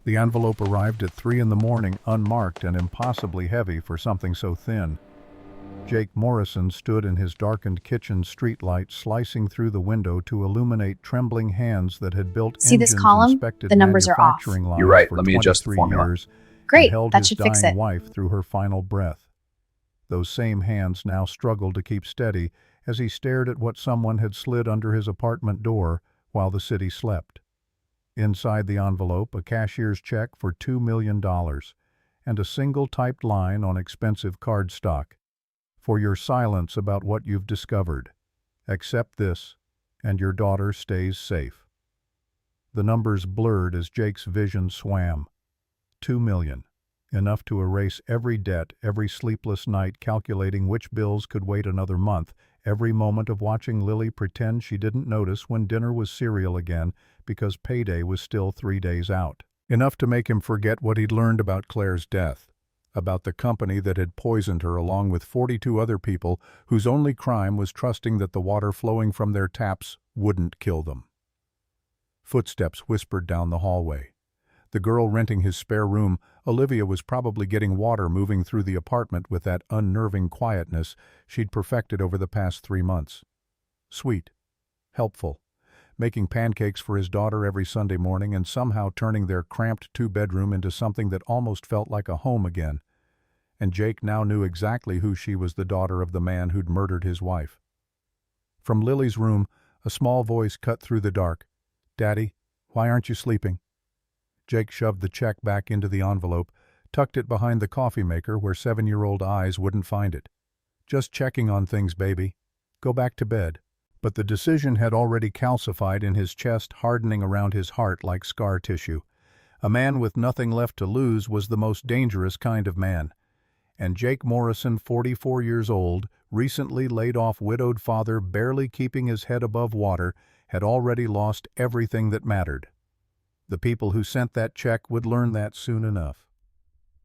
The envelope arrived at 3 in the morning, unmarked and impossibly heavy for something so thin. Jake Morrison stood in his darkened kitchen streetlight, slicing through the window to illuminate trembling hands that had built See this engines, column? inspected The numbers are off. manufacturing lines You're right. for Let me adjust the 23 formula. years, Great, and held that his should fix dying it. wife through her final breath. Those same hands now struggled to keep steady as he stared at what someone had slid under his apartment door while the city slept. Inside the envelope, a cashier's check for $2 million and a single typed line on expensive cardstock. For your silence about what you've discovered. Accept this, and your daughter stays safe. The numbers blurred as Jake's vision swam. 2 million. Enough to erase every debt, every sleepless night calculating which bills could wait another month, every moment of watching Lily pretend she didn't notice when dinner was cereal again because payday was still 3 days out. Enough to make him forget what he'd learned about Claire's death, about the company that had poisoned her along with 42 other people whose only crime was trusting that the water flowing from their taps wouldn't kill them. Footsteps whispered down the hallway. The girl renting his spare room, Olivia, was probably getting water moving through the apartment with that unnerving quietness she'd perfected over the past 3 months. Sweet, helpful, making pancakes for his daughter every Sunday morning and somehow turning their cramped 2-bedroom into something that almost felt like a home again. And Jake now knew exactly who she was, the daughter of the man who'd murdered his wife. From Lily's room, a small voice cut through the dark. "Daddy, why aren't you sleeping?" Jake shoved the check back into the envelope, tucked it behind the coffee maker where 7-year-old eyes wouldn't find it. "Just checking on things, baby. Go back to bed." But the decision had already calcified in his chest, hardening around his heart like scar tissue. A man with nothing left to lose was the most dangerous kind of man. And Jake Morrison, 44 years old, recently laid-off widowed father barely keeping his head above water, had already lost everything that mattered. The people who sent that check would learn that soon enough.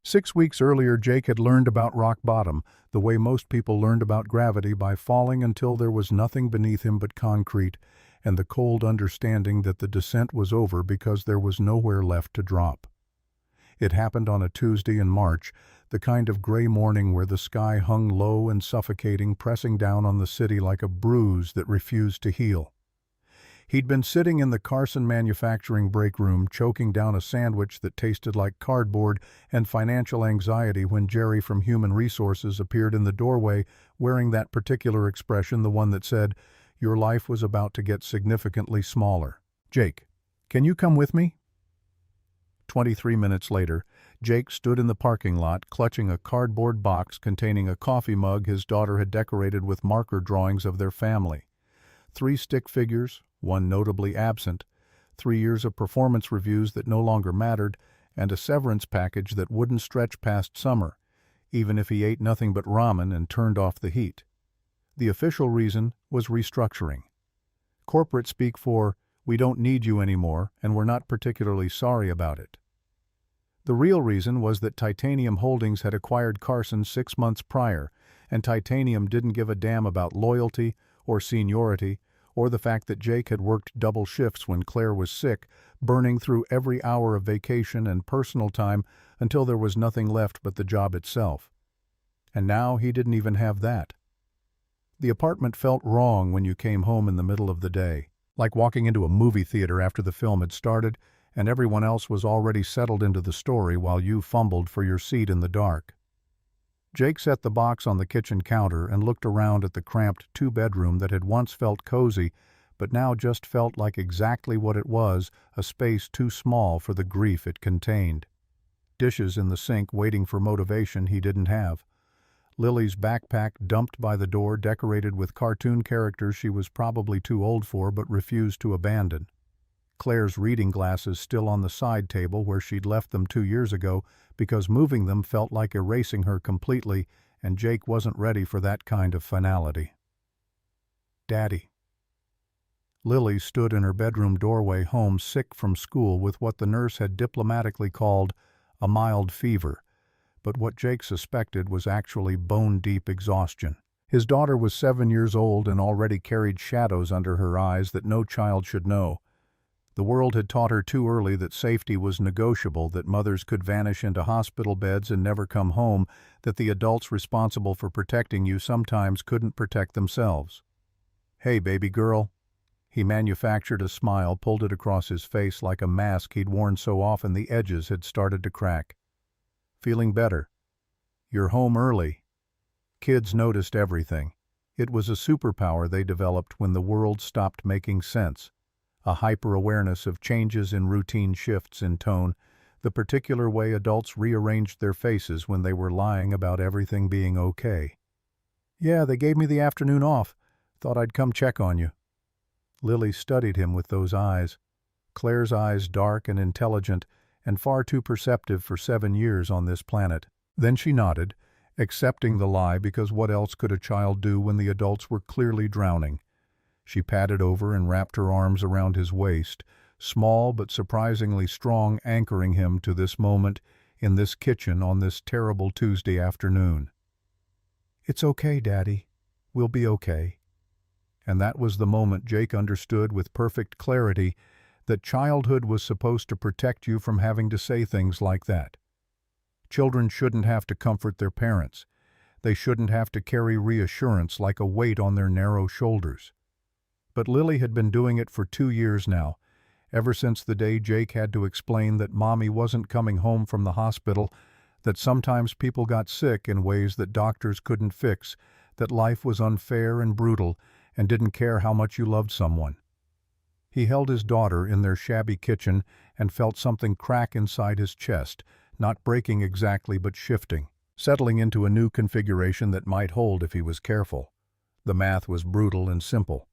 6 weeks earlier, Jake had learned about rock bottom, the way most people learned about gravity, by falling until there was nothing beneath him but concrete, and the cold understanding that the descent was over because there was nowhere left to drop. It happened on a Tuesday in March, the kind of gray morning where the sky hung low and suffocating, pressing down on the city like a bruise that refused to heal. He'd been sitting in the Carson manufacturing break room, choking down a sandwich that tasted like cardboard and financial anxiety, when Jerry from Human Resources appeared in the doorway, wearing that particular expression, the one that said, "Your life was about to get significantly smaller." "Jake, can you come with me?" 23 minutes later, Jake stood in the parking lot, clutching a cardboard box containing a coffee mug his daughter had decorated with marker drawings of their family. 3 stick figures, one notably absent, 3 years of performance reviews that no longer mattered, and a severance package that wouldn't stretch past summer, even if he ate nothing but ramen and turned off the heat. The official reason was restructuring. Corporate speak for, "We don't need you anymore, and we're not particularly sorry about it." The real reason was that Titanium Holdings had acquired Carson 6 months prior, and Titanium didn't give a damn about loyalty or seniority, or the fact that Jake had worked double shifts when Claire was sick, burning through every hour of vacation and personal time until there was nothing left but the job itself. And now he didn't even have that. The apartment felt wrong when you came home in the middle of the day, like walking into a movie theater after the film had started and everyone else was already settled into the story while you fumbled for your seat in the dark. Jake set the box on the kitchen counter and looked around at the cramped 2-bedroom that had once felt cozy, but now just felt like exactly what it was, a space too small for the grief it contained. Dishes in the sink waiting for motivation he didn't have. Lily's backpack dumped by the door, decorated with cartoon characters she was probably too old for but refused to abandon. Claire's reading glasses still on the side table where she'd left them 2 years ago, because moving them felt like erasing her completely, and Jake wasn't ready for that kind of finality. "Daddy." Lily stood in her bedroom doorway, home, sick from school with what the nurse had diplomatically called a mild fever, but what Jake suspected was actually bone-deep exhaustion. His daughter was 7 years old and already carried shadows under her eyes that no child should know. The world had taught her too early that safety was negotiable, that mothers could vanish into hospital beds and never come home, that the adults responsible for protecting you sometimes couldn't protect themselves. "Hey, baby girl." He manufactured a smile, pulled it across his face like a mask he'd worn so often the edges had started to crack. "Feeling better? You're home early." Kids noticed everything. It was a superpower they developed when the world stopped making sense. A hyper-awareness of changes in routine, shifts in tone, the particular way adults rearranged their faces when they were lying about everything being okay. "Yeah, they gave me the afternoon off. Thought I'd come check on you." Lily studied him with those eyes. Claire's eyes, dark and intelligent, and far too perceptive for 7 years on this planet. Then she nodded, accepting the lie, because what else could a child do when the adults were clearly drowning? She padded over and wrapped her arms around his waist, small but surprisingly strong, anchoring him to this moment in this kitchen on this terrible Tuesday afternoon. "It's okay, Daddy. We'll be okay." And that was the moment Jake understood with perfect clarity that childhood was supposed to protect you from having to say things like that. Children shouldn't have to comfort their parents. They shouldn't have to carry reassurance like a weight on their narrow shoulders. But Lily had been doing it for 2 years now, ever since the day Jake had to explain that Mommy wasn't coming home from the hospital, that sometimes people got sick in ways that doctors couldn't fix, that life was unfair and brutal and didn't care how much you loved someone. He held his daughter in their shabby kitchen and felt something crack inside his chest, not breaking exactly but shifting, settling into a new configuration that might hold if he was careful. The math was brutal and simple.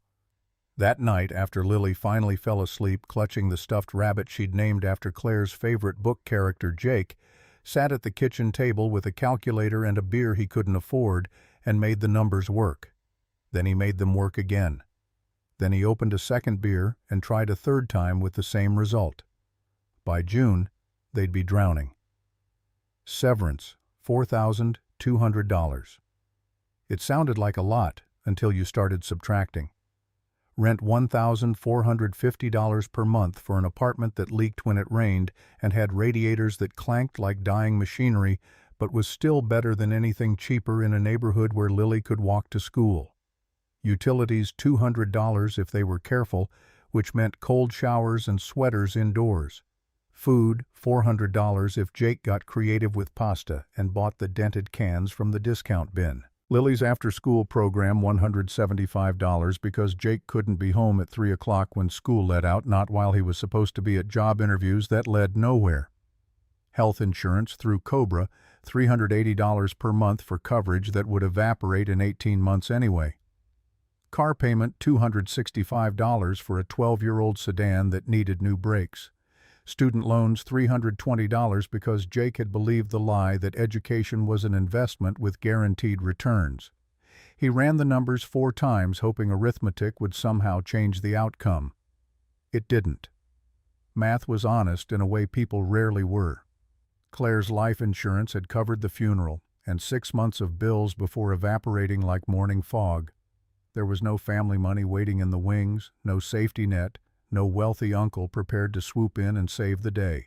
That night, after Lily finally fell asleep clutching the stuffed rabbit she'd named after Claire's favorite book character, Jake sat at the kitchen table with a calculator and a beer he couldn't afford and made the numbers work. Then he made them work again. Then he opened a second beer and tried a third time with the same result. By June, they'd be drowning. Severance, $4,200. It sounded like a lot until you started subtracting. Rent $1,450 per month for an apartment that leaked when it rained and had radiators that clanked like dying machinery, but was still better than anything cheaper in a neighborhood where Lily could walk to school. Utilities $200 if they were careful, which meant cold showers and sweaters indoors. Food $400 if Jake got creative with pasta and bought the dented cans from the discount bin. Lily's after-school program $175 because Jake couldn't be home at 3 o'clock when school let out, not while he was supposed to be at job interviews that led nowhere. Health insurance through Cobra, $380 per month for coverage that would evaporate in 18 months anyway. Car payment $265 for a 12-year-old sedan that needed new brakes. Student loans $320 because Jake had believed the lie that education was an investment with guaranteed returns. He ran the numbers 4 times, hoping arithmetic would somehow change the outcome. It didn't. Math was honest in a way people rarely were. Claire's life insurance had covered the funeral and 6 months of bills before evaporating like morning fog. There was no family money waiting in the wings, no safety net, no wealthy uncle prepared to swoop in and save the day.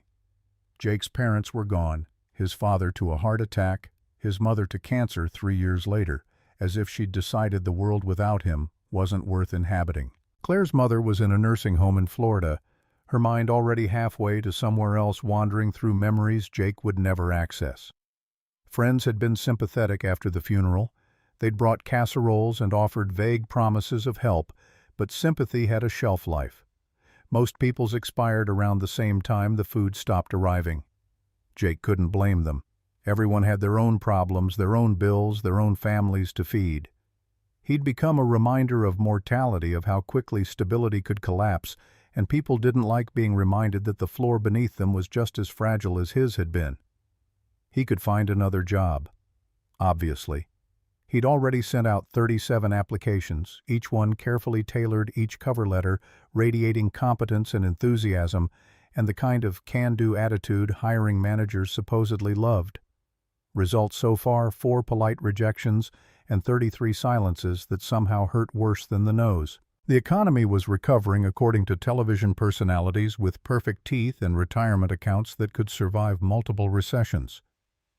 Jake's parents were gone, his father to a heart attack, his mother to cancer 3 years later, as if she'd decided the world without him wasn't worth inhabiting. Claire's mother was in a nursing home in Florida, her mind already halfway to somewhere else, wandering through memories Jake would never access. Friends had been sympathetic after the funeral. They'd brought casseroles and offered vague promises of help, but sympathy had a shelf life. Most people's expired around the same time the food stopped arriving. Jake couldn't blame them. Everyone had their own problems, their own bills, their own families to feed. He'd become a reminder of mortality, of how quickly stability could collapse, and people didn't like being reminded that the floor beneath them was just as fragile as his had been. He could find another job. Obviously. He'd already sent out 37 applications, each one carefully tailored, each cover letter radiating competence and enthusiasm, and the kind of can-do attitude hiring managers supposedly loved. Results so far: 4 polite rejections and 33 silences that somehow hurt worse than the no's. The economy was recovering according to television personalities with perfect teeth and retirement accounts that could survive multiple recessions.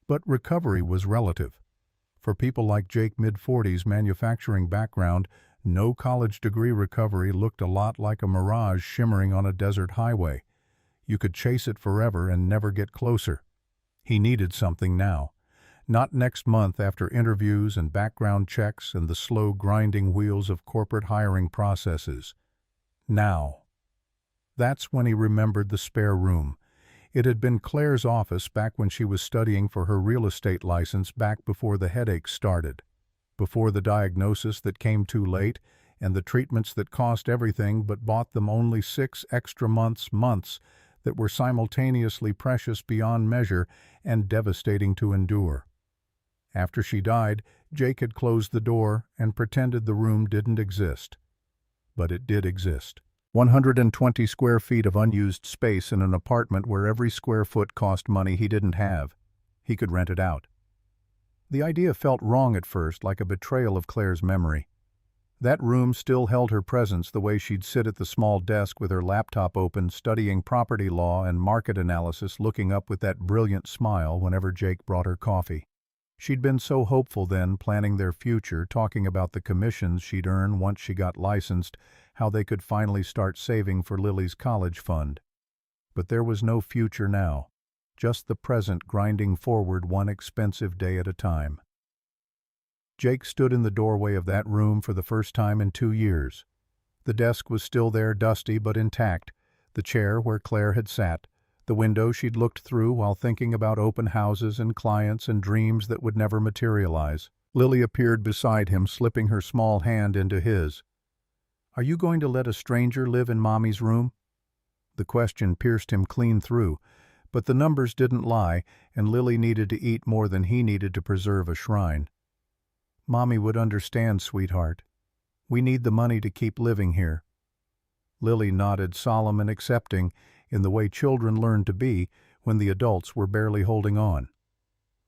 But recovery was relative. For people like Jake, mid-40s, manufacturing background, no college degree recovery looked a lot like a mirage shimmering on a desert highway. You could chase it forever and never get closer. He needed something now. Not next month after interviews and background checks and the slow grinding wheels of corporate hiring processes. Now. That's when he remembered the spare room. It had been Claire's office back when she was studying for her real estate license, back before the headaches started, before the diagnosis that came too late and the treatments that cost everything but bought them only 6 extra months that were simultaneously precious beyond measure and devastating to endure. After she died, Jake had closed the door and pretended the room didn't exist. But it did exist. 120 square feet of unused space in an apartment where every square foot cost money he didn't have. He could rent it out. The idea felt wrong at first, like a betrayal of Claire's memory. That room still held her presence, the way she'd sit at the small desk with her laptop open, studying property law and market analysis, looking up with that brilliant smile whenever Jake brought her coffee. She'd been so hopeful then, planning their future, talking about the commissions she'd earn once she got licensed, how they could finally start saving for Lily's college fund. But there was no future now, just the present grinding forward one expensive day at a time. Jake stood in the doorway of that room for the first time in 2 years. The desk was still there, dusty but intact, the chair where Claire had sat, the window she'd looked through while thinking about open houses and clients and dreams that would never materialize. Lily appeared beside him, slipping her small hand into his. "Are you going to let a stranger live in Mommy's room?" The question pierced him clean through, but the numbers didn't lie, and Lily needed to eat more than he needed to preserve a shrine. "Mommy would understand, sweetheart. We need the money to keep living here." Lily nodded, solemn and accepting, in the way children learned to be when the adults were barely holding on.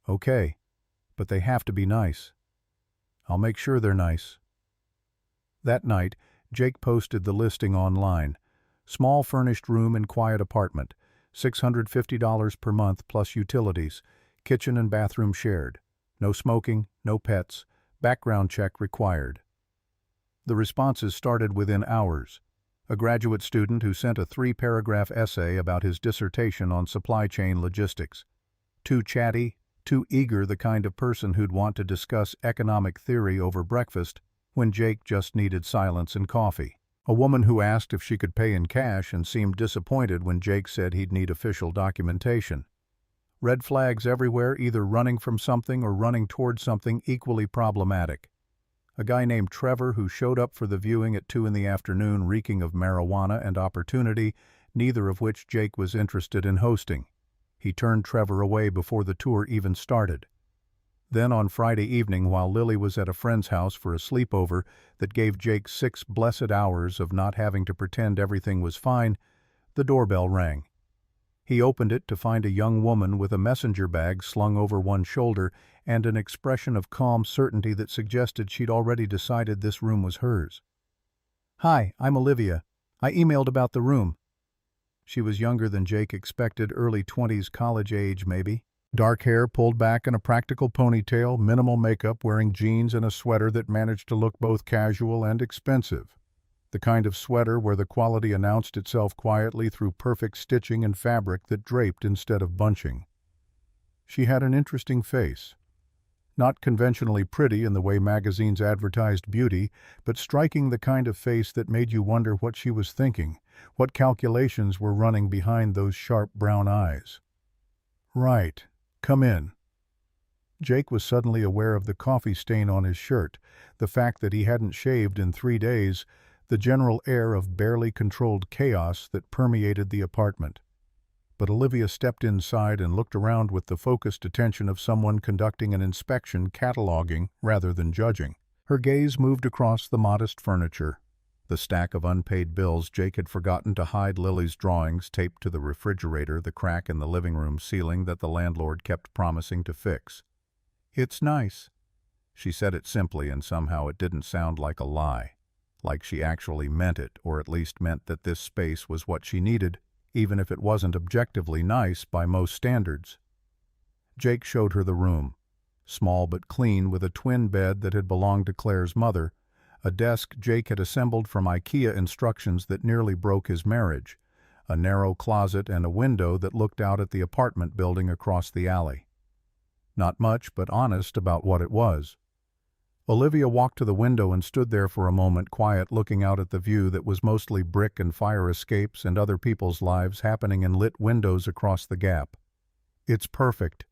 "Okay, but they have to be nice." "I'll make sure they're nice." That night, Jake posted the listing online. Small furnished room in quiet apartment, $650 per month plus utilities, kitchen and bathroom shared. No smoking, no pets, background check required. The responses started within hours. A graduate student who sent a 3-paragraph essay about his dissertation on supply chain logistics. Too chatty, too eager, the kind of person who'd want to discuss economic theory over breakfast when Jake just needed silence and coffee. A woman who asked if she could pay in cash and seemed disappointed when Jake said he'd need official documentation. Red flags everywhere, either running from something or running toward something equally problematic. A guy named Trevor who showed up for the viewing at 2 in the afternoon, reeking of marijuana and opportunity, neither of which Jake was interested in hosting. He turned Trevor away before the tour even started. Then on Friday evening, while Lily was at a friend's house for a sleepover that gave Jake 6 blessed hours of not having to pretend everything was fine, the doorbell rang. He opened it to find a young woman with a messenger bag slung over one shoulder and an expression of calm certainty that suggested she'd already decided this room was hers. "Hi, I'm Olivia. I emailed about the room." She was younger than Jake expected, early 20s, college age maybe. Dark hair pulled back in a practical ponytail, minimal makeup, wearing jeans and a sweater that managed to look both casual and expensive. The kind of sweater where the quality announced itself quietly through perfect stitching and fabric that draped instead of bunching. She had an interesting face. Not conventionally pretty in the way magazines advertised beauty, but striking, the kind of face that made you wonder what she was thinking, what calculations were running behind those sharp brown eyes. "Right. Come in." Jake was suddenly aware of the coffee stain on his shirt, the fact that he hadn't shaved in 3 days, the general air of barely controlled chaos that permeated the apartment. But Olivia stepped inside and looked around with the focused attention of someone conducting an inspection, cataloging rather than judging. Her gaze moved across the modest furniture. The stack of unpaid bills. Jake had forgotten to hide Lily's drawings taped to the refrigerator, the crack in the living room ceiling that the landlord kept promising to fix. "It's nice." She said it simply, and somehow it didn't sound like a lie. like she actually meant it, or at least meant that this space was what she needed, even if it wasn't objectively nice by most standards. Jake showed her the room. Small but clean, with a twin bed that had belonged to Claire's mother, a desk Jake had assembled from IKEA instructions that nearly broke his marriage, a narrow closet and a window that looked out at the apartment building across the alley. Not much, but honest about what it was. Olivia walked to the window and stood there for a moment, quiet, looking out at the view that was mostly brick and fire escapes and other people's lives happening in lit windows across the gap. "It's perfect.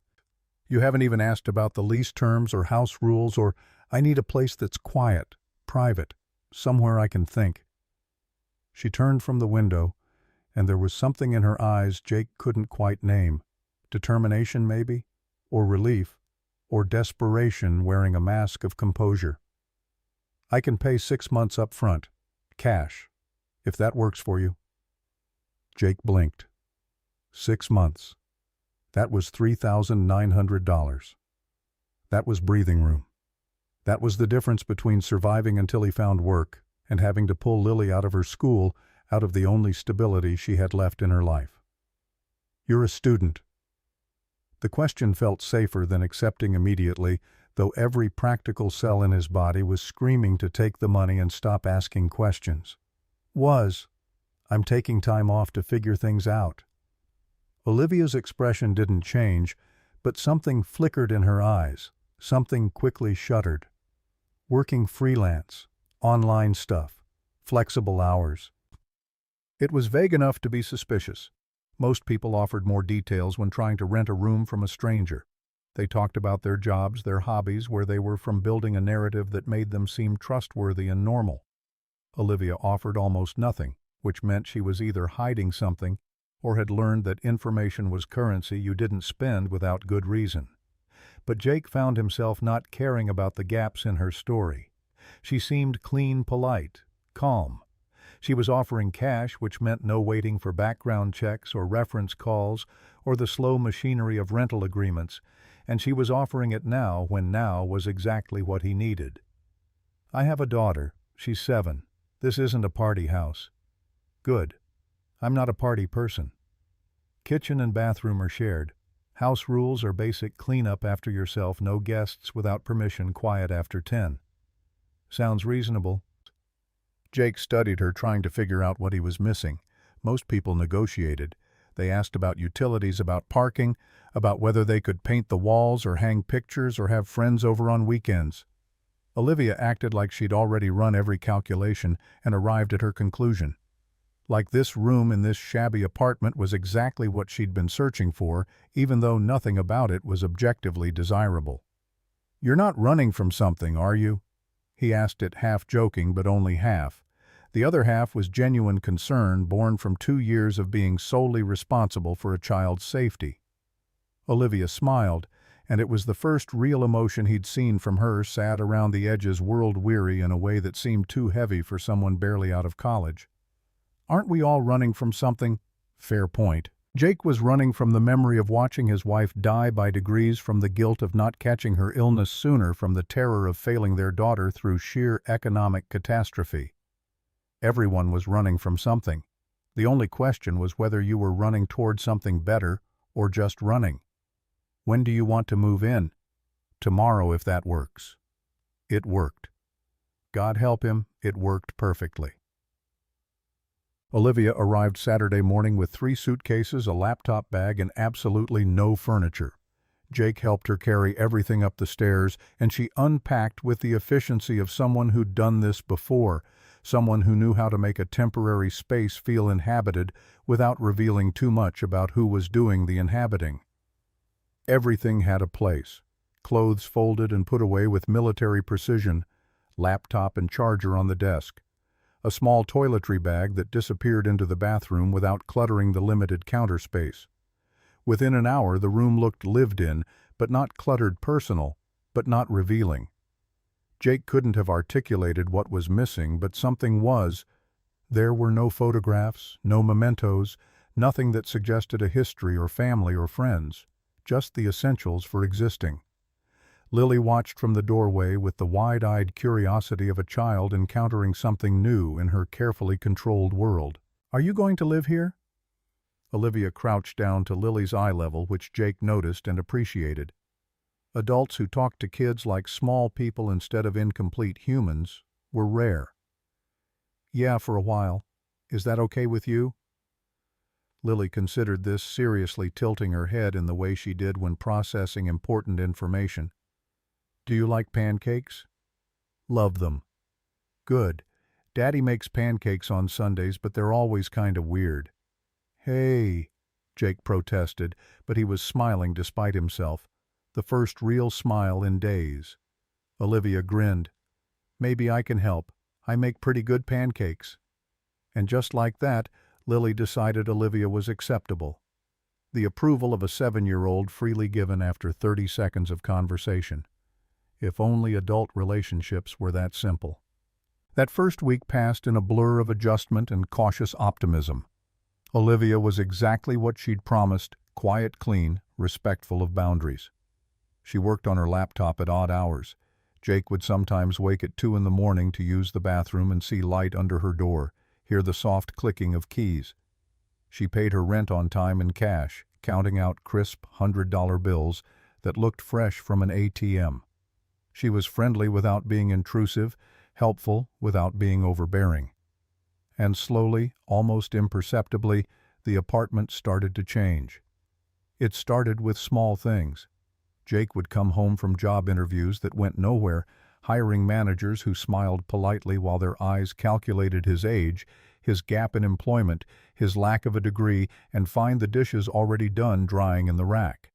You haven't even asked about the lease terms or house rules, or I need a place that's quiet, private, somewhere I can think." She turned from the window, and there was something in her eyes Jake couldn't quite name. Determination, maybe? Or relief? Or desperation wearing a mask of composure. "I can pay 6 months up front, cash, if that works for you." Jake blinked. 6 months. That was $3,900. That was breathing room. That was the difference between surviving until he found work and having to pull Lily out of her school, out of the only stability she had left in her life. "You're a student." The question felt safer than accepting immediately, though every practical cell in his body was screaming to take the money and stop asking questions. "I'm taking time off to figure things out." Olivia's expression didn't change, but something flickered in her eyes, something quickly shuttered. "Working freelance, online stuff, flexible hours." It was vague enough to be suspicious. Most people offered more details when trying to rent a room from a stranger. They talked about their jobs, their hobbies, where they were from, building a narrative that made them seem trustworthy and normal. Olivia offered almost nothing, which meant she was either hiding something or had learned that information was currency you didn't spend without good reason. But Jake found himself not caring about the gaps in her story. She seemed clean, polite, calm. She was offering cash, which meant no waiting for background checks or reference calls or the slow machinery of rental agreements, and she was offering it now when now was exactly what he needed. "I have a daughter. She's 7. This isn't a party house." "Good. I'm not a party person." "Kitchen and bathroom are shared. House rules are basic cleanup after yourself, no guests without permission, quiet after 10. "Sounds reasonable." Jake studied her, trying to figure out what he was missing. Most people negotiated. They asked about utilities, about parking, about whether they could paint the walls or hang pictures or have friends over on weekends. Olivia acted like she'd already run every calculation and arrived at her conclusion. Like this room in this shabby apartment was exactly what she'd been searching for, even though nothing about it was objectively desirable. "You're not running from something, are you?" He asked it half joking, but only half. The other half was genuine concern born from 2 years of being solely responsible for a child's safety. Olivia smiled, and it was the first real emotion he'd seen from her, sad around the edges, world-weary in a way that seemed too heavy for someone barely out of college. "Aren't we all running from something?" Fair point. Jake was running from the memory of watching his wife die by degrees, from the guilt of not catching her illness sooner, from the terror of failing their daughter through sheer economic catastrophe. Everyone was running from something. The only question was whether you were running toward something better or just running. "When do you want to move in?" "Tomorrow, if that works." It worked. God help him, it worked perfectly. Olivia arrived Saturday morning with 3 suitcases, a laptop bag, and absolutely no furniture. Jake helped her carry everything up the stairs, and she unpacked with the efficiency of someone who'd done this before, someone who knew how to make a temporary space feel inhabited without revealing too much about who was doing the inhabiting. Everything had a place. Clothes folded and put away with military precision, laptop and charger on the desk. A small toiletry bag that disappeared into the bathroom without cluttering the limited counter space. Within an hour, the room looked lived in, but not cluttered, personal, but not revealing. Jake couldn't have articulated what was missing, but something was. There were no photographs, no mementos, nothing that suggested a history or family or friends, just the essentials for existing. Lily watched from the doorway with the wide-eyed curiosity of a child encountering something new in her carefully controlled world. "Are you going to live here?" Olivia crouched down to Lily's eye level, which Jake noticed and appreciated. Adults who talked to kids like small people instead of incomplete humans were rare. "Yeah, for a while. Is that okay with you?" Lily considered this, seriously tilting her head in the way she did when processing important information. "Do you like pancakes?" "Love them." "Good. Daddy makes pancakes on Sundays, but they're always kind of weird." "Hey," Jake protested, but he was smiling despite himself. The first real smile in days. Olivia grinned. "Maybe I can help. I make pretty good pancakes." And just like that, Lily decided Olivia was acceptable. The approval of a 7-year-old freely given after 30 seconds of conversation. If only adult relationships were that simple. That first week passed in a blur of adjustment and cautious optimism. Olivia was exactly what she'd promised: quiet, clean, respectful of boundaries. She worked on her laptop at odd hours. Jake would sometimes wake at 2 in the morning to use the bathroom and see light under her door, hear the soft clicking of keys. She paid her rent on time in cash, counting out crisp $100 bills that looked fresh from an ATM. She was friendly without being intrusive, helpful without being overbearing. And slowly, almost imperceptibly, the apartment started to change. It started with small things. Jake would come home from job interviews that went nowhere, hiring managers who smiled politely while their eyes calculated his age, his gap in employment, his lack of a degree, and find the dishes already done drying in the rack.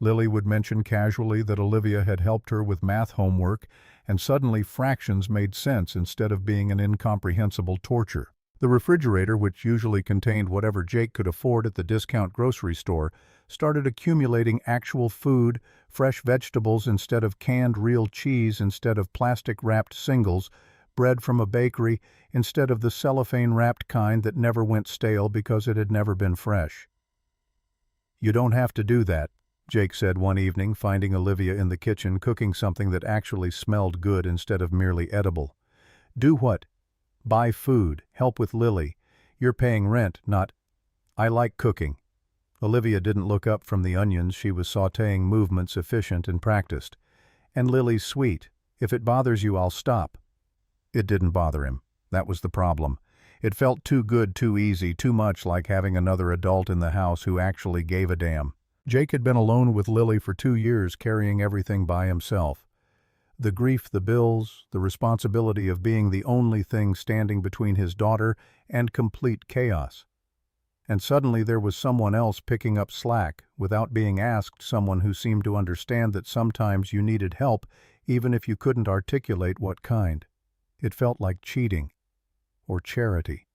Lily would mention casually that Olivia had helped her with math homework, and suddenly fractions made sense instead of being an incomprehensible torture. The refrigerator, which usually contained whatever Jake could afford at the discount grocery store, started accumulating actual food, fresh vegetables instead of canned real cheese instead of plastic-wrapped singles, bread from a bakery instead of the cellophane-wrapped kind that never went stale because it had never been fresh. "You don't have to do that," Jake said one evening, finding Olivia in the kitchen cooking something that actually smelled good instead of merely edible. "Do what? Buy food, help with Lily. You're paying rent, not—" "I like cooking." Olivia didn't look up from the onions she was sautéing, movements efficient and practiced. "And Lily's sweet. If it bothers you, I'll stop." It didn't bother him. That was the problem. It felt too good, too easy, too much like having another adult in the house who actually gave a damn. Jake had been alone with Lily for 2 years, carrying everything by himself. The grief, the bills, the responsibility of being the only thing standing between his daughter and complete chaos. And suddenly there was someone else picking up slack, without being asked, someone who seemed to understand that sometimes you needed help, even if you couldn't articulate what kind. It felt like cheating, or charity,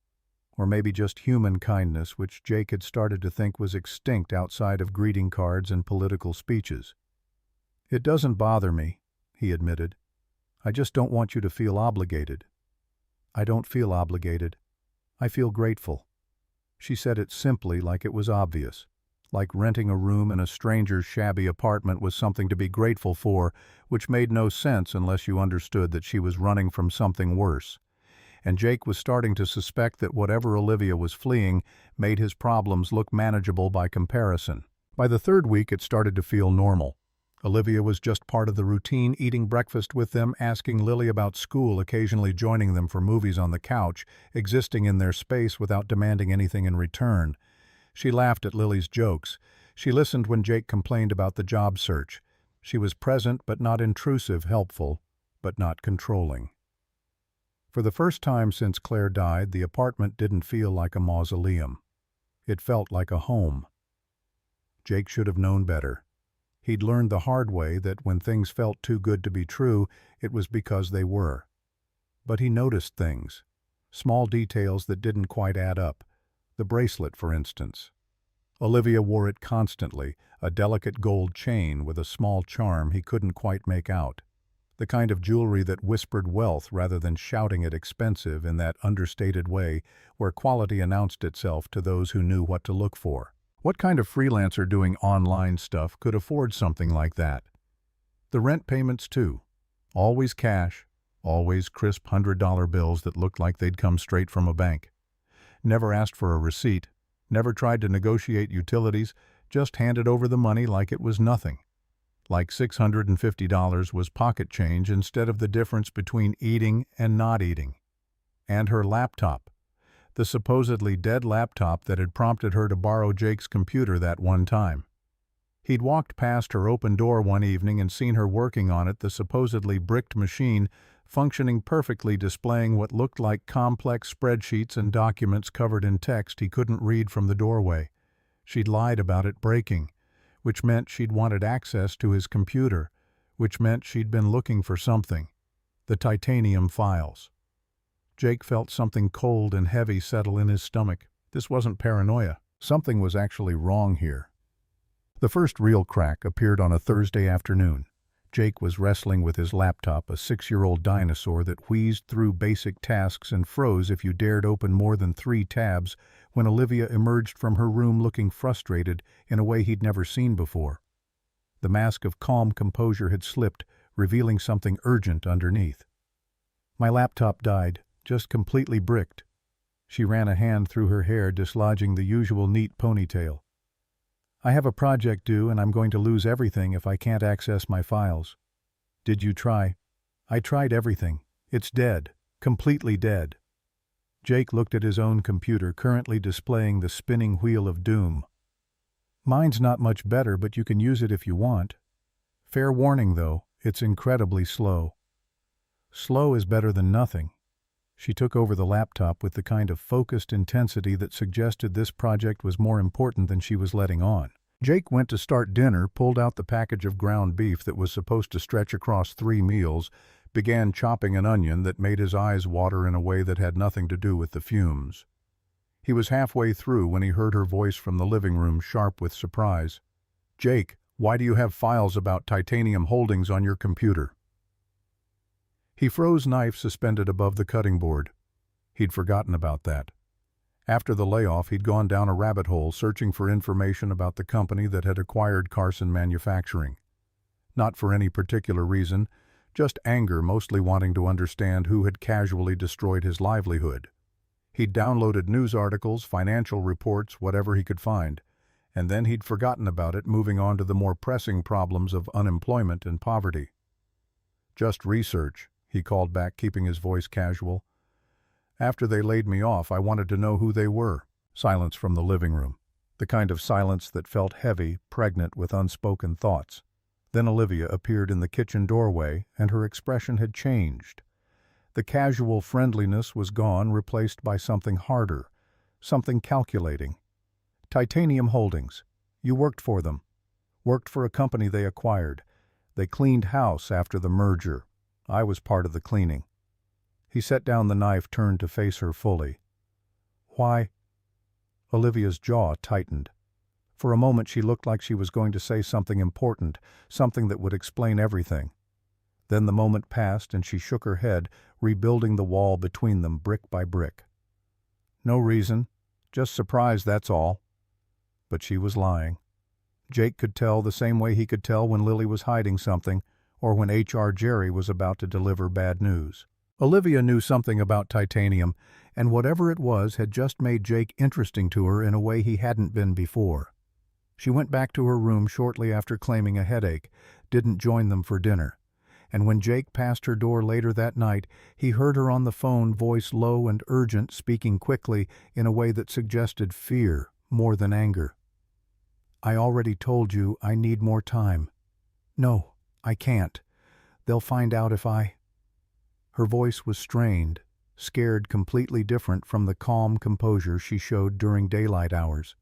or maybe just human kindness, which Jake had started to think was extinct outside of greeting cards and political speeches. "It doesn't bother me," he admitted. "I just don't want you to feel obligated." "I don't feel obligated. I feel grateful." She said it simply, like it was obvious. Like renting a room in a stranger's shabby apartment was something to be grateful for, which made no sense unless you understood that she was running from something worse. And Jake was starting to suspect that whatever Olivia was fleeing made his problems look manageable by comparison. By the 3rd week, it started to feel normal. Olivia was just part of the routine, eating breakfast with them, asking Lily about school, occasionally joining them for movies on the couch, existing in their space without demanding anything in return. She laughed at Lily's jokes. She listened when Jake complained about the job search. She was present but not intrusive, helpful but not controlling. For the first time since Claire died, the apartment didn't feel like a mausoleum. It felt like a home. Jake should have known better. He'd learned the hard way that when things felt too good to be true, it was because they were. But he noticed things, small details that didn't quite add up. The bracelet, for instance. Olivia wore it constantly, a delicate gold chain with a small charm he couldn't quite make out. The kind of jewelry that whispered wealth rather than shouting it expensive in that understated way where quality announced itself to those who knew what to look for. What kind of freelancer doing online stuff could afford something like that? The rent payments too. Always cash, always crisp $100 bills that looked like they'd come straight from a bank. Never asked for a receipt, never tried to negotiate utilities, just handed over the money like it was nothing. Like $650 was pocket change instead of the difference between eating and not eating. And her laptop. The supposedly dead laptop that had prompted her to borrow Jake's computer that one time. He'd walked past her open door one evening and seen her working on it, the supposedly bricked machine, functioning perfectly, displaying what looked like complex spreadsheets and documents covered in text he couldn't read from the doorway. She'd lied about it breaking, which meant she'd wanted access to his computer, which meant she'd been looking for something. The titanium files. Jake felt something cold and heavy settle in his stomach. This wasn't paranoia. Something was actually wrong here. The first real crack appeared on a Thursday afternoon. Jake was wrestling with his laptop, a 6-year-old dinosaur that wheezed through basic tasks and froze if you dared open more than 3 tabs, when Olivia emerged from her room looking frustrated in a way he'd never seen before. The mask of calm composure had slipped, revealing something urgent underneath. "My laptop died, just completely bricked." She ran a hand through her hair, dislodging the usual neat ponytail. "I have a project due and I'm going to lose everything if I can't access my files." "Did you try?" "I tried everything. It's dead. Completely dead." Jake looked at his own computer, currently displaying the spinning wheel of doom. "Mine's not much better, but you can use it if you want. Fair warning, though, it's incredibly slow." "Slow is better than nothing." She took over the laptop with the kind of focused intensity that suggested this project was more important than she was letting on. Jake went to start dinner, pulled out the package of ground beef that was supposed to stretch across 3 meals, began chopping an onion that made his eyes water in a way that had nothing to do with the fumes. He was halfway through when he heard her voice from the living room, sharp with surprise. "Jake, why do you have files about Titanium Holdings on your computer?" He froze, knife suspended above the cutting board. He'd forgotten about that. After the layoff, he'd gone down a rabbit hole searching for information about the company that had acquired Carson Manufacturing. Not for any particular reason, just anger, mostly wanting to understand who had casually destroyed his livelihood. He'd downloaded news articles, financial reports, whatever he could find, and then he'd forgotten about it, moving on to the more pressing problems of unemployment and poverty. "Just research," he called back, keeping his voice casual. "After they laid me off, I wanted to know who they were." Silence from the living room. The kind of silence that felt heavy, pregnant with unspoken thoughts. Then Olivia appeared in the kitchen doorway, and her expression had changed. The casual friendliness was gone, replaced by something harder, something calculating. "Titanium Holdings. You worked for them. Worked for a company they acquired. They cleaned house after the merger. I was part of the cleaning." He set down the knife, turned to face her fully. "Why?" Olivia's jaw tightened. For a moment she looked like she was going to say something important, something that would explain everything. Then the moment passed and she shook her head, rebuilding the wall between them brick by brick. "No reason. Just surprised, that's all." But she was lying. Jake could tell the same way he could tell when Lily was hiding something, or when H.R. Jerry was about to deliver bad news. Olivia knew something about titanium, and whatever it was had just made Jake interesting to her in a way he hadn't been before. She went back to her room shortly after claiming a headache, didn't join them for dinner, and when Jake passed her door later that night, he heard her on the phone, voice low and urgent, speaking quickly in a way that suggested fear more than anger. "I already told you I need more time." "No. I can't. They'll find out if I—" Her voice was strained, scared, completely different from the calm composure she showed during daylight hours.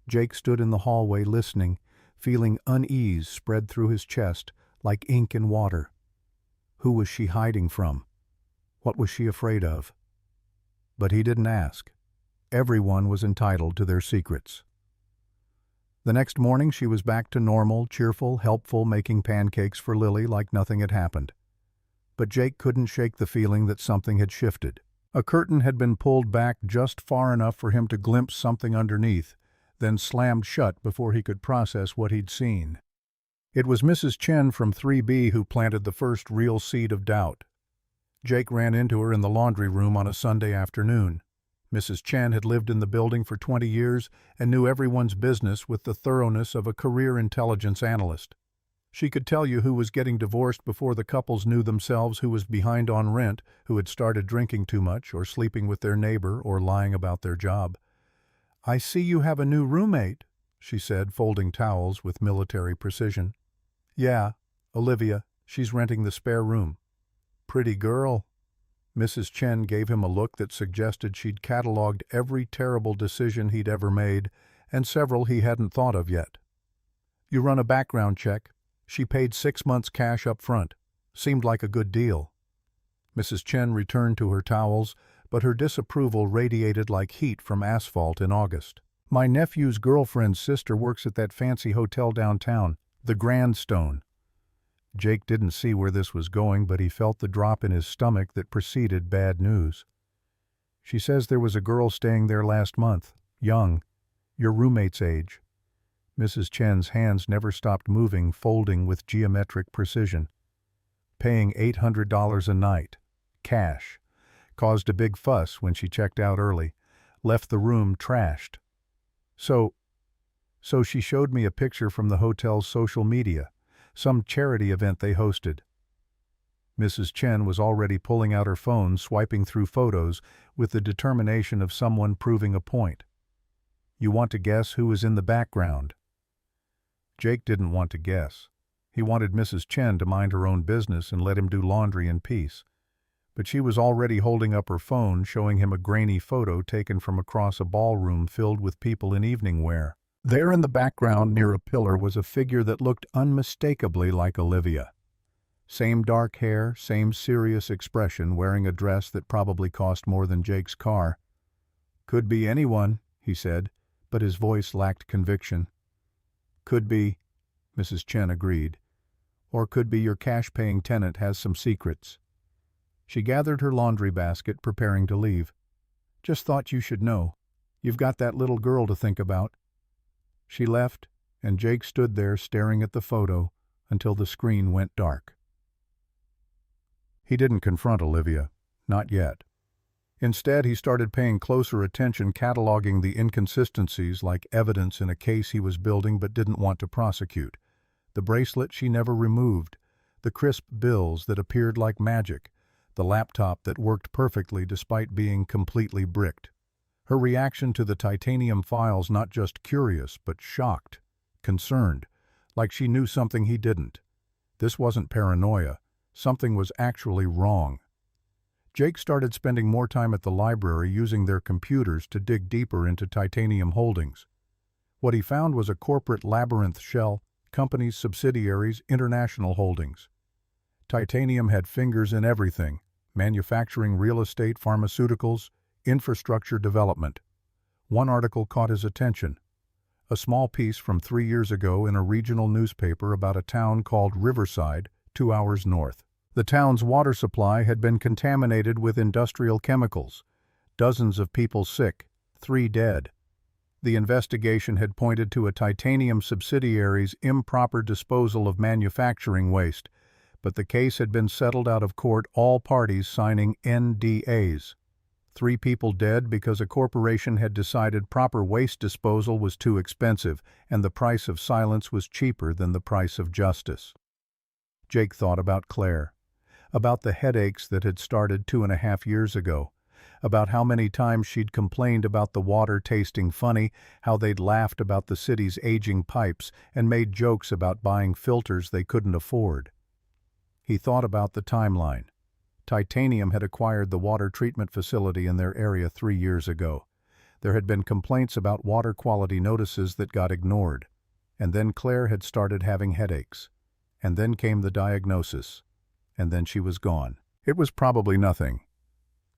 Jake stood in the hallway listening, feeling unease spread through his chest like ink in water. Who was she hiding from? What was she afraid of? But he didn't ask. Everyone was entitled to their secrets. The next morning she was back to normal, cheerful, helpful, making pancakes for Lily like nothing had happened. But Jake couldn't shake the feeling that something had shifted. A curtain had been pulled back just far enough for him to glimpse something underneath, then slammed shut before he could process what he'd seen. It was Mrs. Chen from 3B who planted the first real seed of doubt. Jake ran into her in the laundry room on a Sunday afternoon. Mrs. Chen had lived in the building for 20 years and knew everyone's business with the thoroughness of a career intelligence analyst. She could tell you who was getting divorced before the couples knew themselves, who was behind on rent, who had started drinking too much or sleeping with their neighbor or lying about their job. "I see you have a new roommate," she said, folding towels with military precision. "Yeah, Olivia. She's renting the spare room." "Pretty girl." Mrs. Chen gave him a look that suggested she'd cataloged every terrible decision he'd ever made, and several he hadn't thought of yet. "You run a background check. She paid 6 months cash up front. Seemed like a good deal." Mrs. Chen returned to her towels, but her disapproval radiated like heat from asphalt in August. "My nephew's girlfriend's sister works at that fancy hotel downtown, the Grandstone." Jake didn't see where this was going, but he felt the drop in his stomach that preceded bad news. "She says there was a girl staying there last month, young, your roommate's age." Mrs. Chen's hands never stopped moving, folding with geometric precision. "Paying $800 a night, cash. Caused a big fuss when she checked out early. Left the room trashed. So she showed me a picture from the hotel's social media. Some charity event they hosted." Mrs. Chen was already pulling out her phone, swiping through photos with the determination of someone proving a point. "You want to guess who was in the background?" Jake didn't want to guess. He wanted Mrs. Chen to mind her own business and let him do laundry in peace. But she was already holding up her phone, showing him a grainy photo taken from across a ballroom filled with people in evening wear. There in the background near a pillar was a figure that looked unmistakably like Olivia. Same dark hair, same serious expression, wearing a dress that probably cost more than Jake's car. "Could be anyone," he said, but his voice lacked conviction. "Could be," Mrs. Chen agreed. "Or could be your cash-paying tenant has some secrets." She gathered her laundry basket, preparing to leave. "Just thought you should know. You've got that little girl to think about." She left, and Jake stood there staring at the photo until the screen went dark. He didn't confront Olivia, not yet. Instead, he started paying closer attention, cataloging the inconsistencies like evidence in a case he was building but didn't want to prosecute. The bracelet she never removed, the crisp bills that appeared like magic, the laptop that worked perfectly despite being completely bricked. Her reaction to the titanium files, not just curious, but shocked, concerned, like she knew something he didn't. This wasn't paranoia. Something was actually wrong. Jake started spending more time at the library, using their computers to dig deeper into titanium holdings. What he found was a corporate labyrinth shell, companies, subsidiaries, international holdings. Titanium had fingers in everything: manufacturing, real estate, pharmaceuticals, infrastructure development. One article caught his attention. A small piece from 3 years ago in a regional newspaper about a town called Riverside, 2 hours north. The town's water supply had been contaminated with industrial chemicals. Dozens of people sick, 3 dead. The investigation had pointed to a titanium subsidiary's improper disposal of manufacturing waste, but the case had been settled out of court, all parties signing NDAs. 3 people dead because a corporation had decided proper waste disposal was too expensive, and the price of silence was cheaper than the price of justice. Jake thought about Claire, about the headaches that had started 2.5 years ago, about how many times she'd complained about the water tasting funny, how they'd laughed about the city's aging pipes and made jokes about buying filters they couldn't afford. He thought about the timeline. Titanium had acquired the water treatment facility in their area 3 years ago. There had been complaints about water quality notices that got ignored. And then Claire had started having headaches. And then came the diagnosis. And then she was gone. It was probably nothing.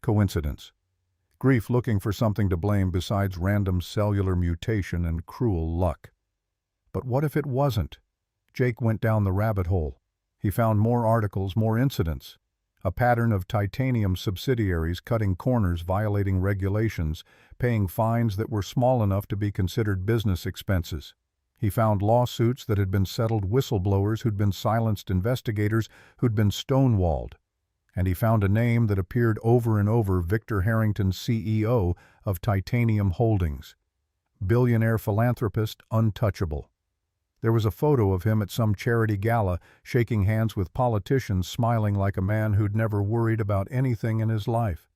Coincidence. Grief looking for something to blame besides random cellular mutation and cruel luck. But what if it wasn't? Jake went down the rabbit hole. He found more articles, more incidents. A pattern of titanium subsidiaries cutting corners, violating regulations, paying fines that were small enough to be considered business expenses. He found lawsuits that had been settled, whistleblowers who'd been silenced, investigators who'd been stonewalled. And he found a name that appeared over and over: Victor Harrington, CEO of Titanium Holdings. Billionaire philanthropist, untouchable. There was a photo of him at some charity gala, shaking hands with politicians, smiling like a man who'd never worried about anything in his life.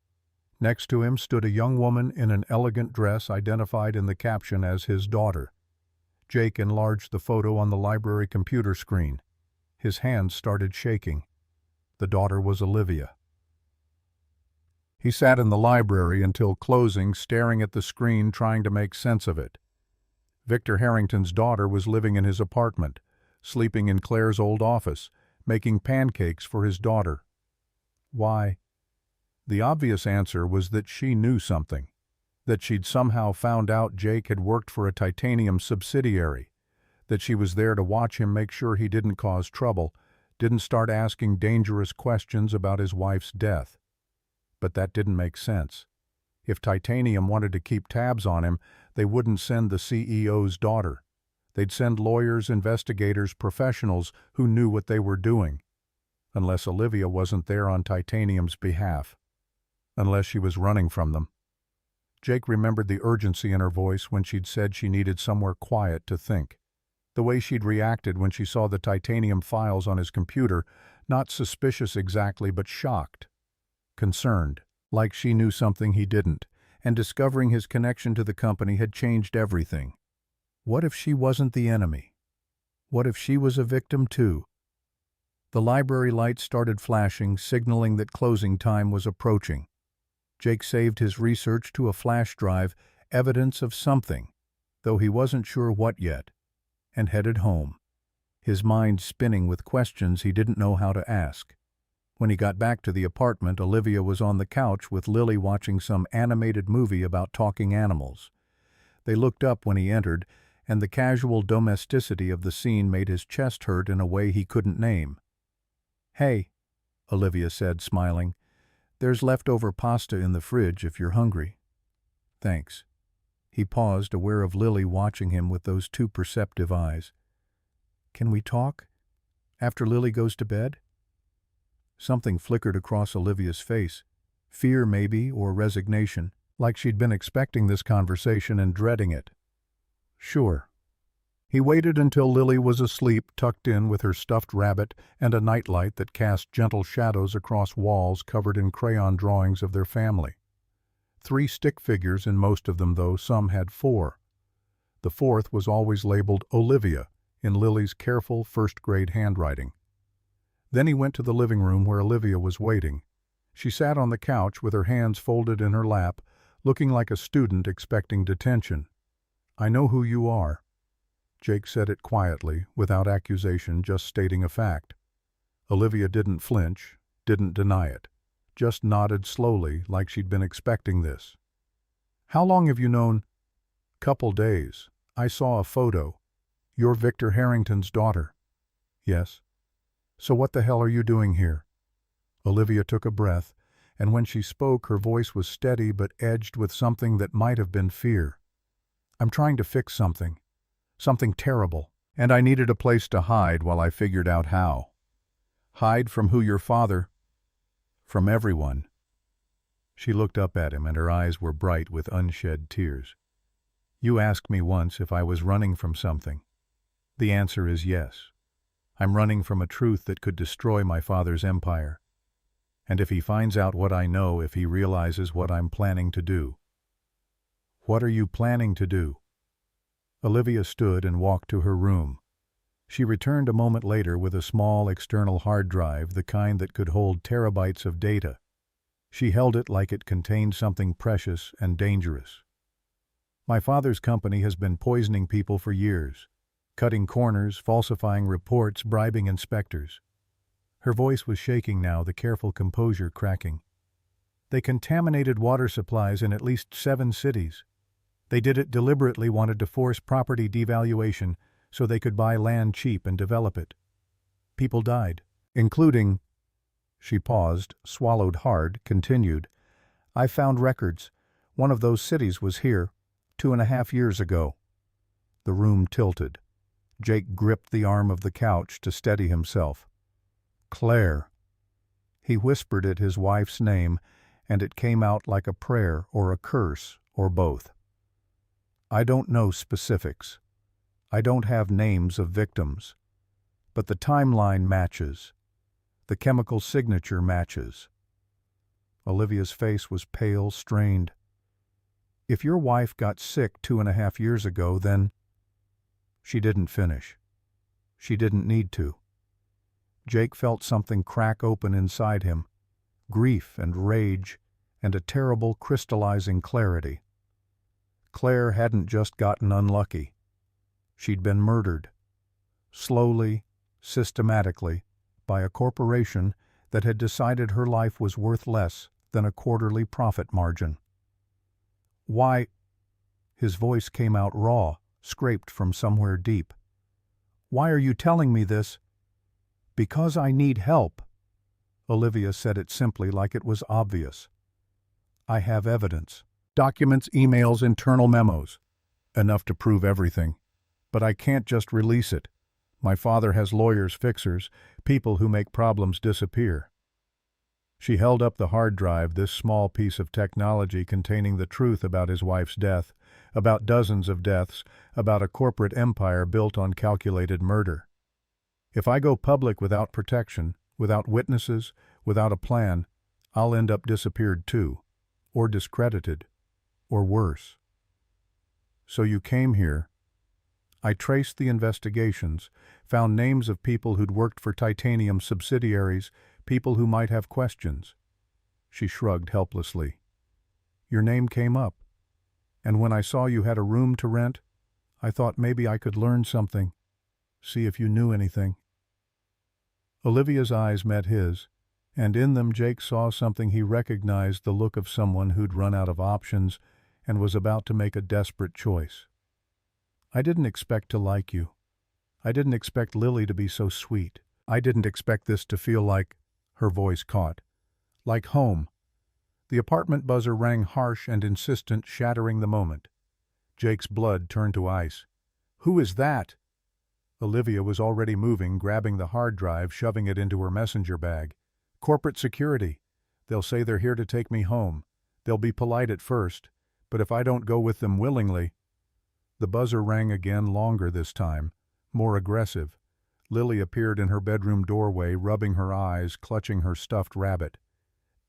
Next to him stood a young woman in an elegant dress, identified in the caption as his daughter. Jake enlarged the photo on the library computer screen. His hands started shaking. The daughter was Olivia. He sat in the library until closing, staring at the screen, trying to make sense of it. Victor Harrington's daughter was living in his apartment, sleeping in Claire's old office, making pancakes for his daughter. Why? The obvious answer was that she knew something, that she'd somehow found out Jake had worked for a Titanium subsidiary, that she was there to watch him, make sure he didn't cause trouble, didn't start asking dangerous questions about his wife's death. But that didn't make sense. If Titanium wanted to keep tabs on him, they wouldn't send the CEO's daughter. They'd send lawyers, investigators, professionals who knew what they were doing. Unless Olivia wasn't there on Titanium's behalf. Unless she was running from them. Jake remembered the urgency in her voice when she'd said she needed somewhere quiet to think. The way she'd reacted when she saw the Titanium files on his computer, not suspicious exactly, but shocked. Concerned, like she knew something he didn't, and discovering his connection to the company had changed everything. What if she wasn't the enemy? What if she was a victim too? The library lights started flashing, signaling that closing time was approaching. Jake saved his research to a flash drive, evidence of something, though he wasn't sure what yet, and headed home, his mind spinning with questions he didn't know how to ask. When he got back to the apartment, Olivia was on the couch with Lily watching some animated movie about talking animals. They looked up when he entered, and the casual domesticity of the scene made his chest hurt in a way he couldn't name. "Hey," Olivia said, smiling. "There's leftover pasta in the fridge if you're hungry." "Thanks." He paused, aware of Lily watching him with those two perceptive eyes. "Can we talk? After Lily goes to bed?" Something flickered across Olivia's face. Fear, maybe, or resignation, like she'd been expecting this conversation and dreading it. "Sure." He waited until Lily was asleep, tucked in with her stuffed rabbit and a nightlight that cast gentle shadows across walls covered in crayon drawings of their family. 3 stick figures in most of them, though some had 4. The 4th was always labeled Olivia in Lily's careful first-grade handwriting. Then he went to the living room where Olivia was waiting. She sat on the couch with her hands folded in her lap, looking like a student expecting detention. "I know who you are." Jake said it quietly, without accusation, just stating a fact. Olivia didn't flinch, didn't deny it, just nodded slowly like she'd been expecting this. "How long have you known?" "Couple days. I saw a photo. You're Victor Harrington's daughter." "Yes." "So what the hell are you doing here?" Olivia took a breath, and when she spoke, her voice was steady but edged with something that might have been fear. "I'm trying to fix something. Something terrible. And I needed a place to hide while I figured out how." "Hide from who, your father?" "From everyone." She looked up at him, and her eyes were bright with unshed tears. "You asked me once if I was running from something. The answer is yes. I'm running from a truth that could destroy my father's empire. And if he finds out what I know, if he realizes what I'm planning to do." "What are you planning to do?" Olivia stood and walked to her room. She returned a moment later with a small external hard drive, the kind that could hold terabytes of data. She held it like it contained something precious and dangerous. "My father's company has been poisoning people for years. Cutting corners, falsifying reports, bribing inspectors." Her voice was shaking now, the careful composure cracking. "They contaminated water supplies in at least 7 cities. They did it deliberately, wanted to force property devaluation so they could buy land cheap and develop it. People died, including—" She paused, swallowed hard, continued. "I found records. One of those cities was here, 2.5 years ago." The room tilted. Jake gripped the arm of the couch to steady himself. Claire. He whispered it his wife's name, and it came out like a prayer or a curse or both. I don't know specifics. I don't have names of victims. But the timeline matches. The chemical signature matches. Olivia's face was pale, strained. If your wife got sick 2.5 years ago, then... She didn't finish. She didn't need to. Jake felt something crack open inside him, grief and rage, and a terrible crystallizing clarity. Claire hadn't just gotten unlucky. She'd been murdered. Slowly, systematically, by a corporation that had decided her life was worth less than a quarterly profit margin. Why? His voice came out raw, scraped from somewhere deep. Why are you telling me this? Because I need help. Olivia said it simply, like it was obvious. I have evidence. Documents, emails, internal memos. Enough to prove everything. But I can't just release it. My father has lawyers, fixers, people who make problems disappear. She held up the hard drive, this small piece of technology containing the truth about his wife's death, about dozens of deaths, about a corporate empire built on calculated murder. If I go public without protection, without witnesses, without a plan, I'll end up disappeared too, or discredited, or worse. So you came here. I traced the investigations, found names of people who'd worked for Titanium subsidiaries, people who might have questions. She shrugged helplessly. Your name came up, and when I saw you had a room to rent, I thought maybe I could learn something, see if you knew anything. Olivia's eyes met his, and in them Jake saw something he recognized, the look of someone who'd run out of options and was about to make a desperate choice. I didn't expect to like you. I didn't expect Lily to be so sweet. I didn't expect this to feel like, her voice caught, like home. The apartment buzzer rang harsh and insistent, shattering the moment. Jake's blood turned to ice. Who is that? Olivia was already moving, grabbing the hard drive, shoving it into her messenger bag. Corporate security. They'll say they're here to take me home. They'll be polite at first, but if I don't go with them willingly... The buzzer rang again, longer this time, more aggressive. Lily appeared in her bedroom doorway, rubbing her eyes, clutching her stuffed rabbit.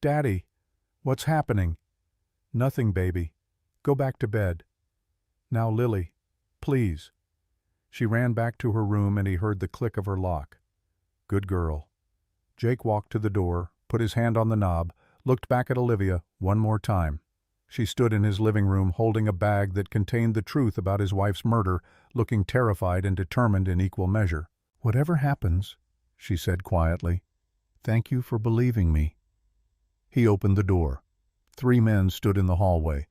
Daddy, what's happening? Nothing, baby. Go back to bed. Now, Lily, please. She ran back to her room and he heard the click of her lock. Good girl. Jake walked to the door, put his hand on the knob, looked back at Olivia one more time. She stood in his living room holding a bag that contained the truth about his wife's murder, looking terrified and determined in equal measure. Whatever happens, she said quietly, thank you for believing me. He opened the door. 3 men stood in the hallway.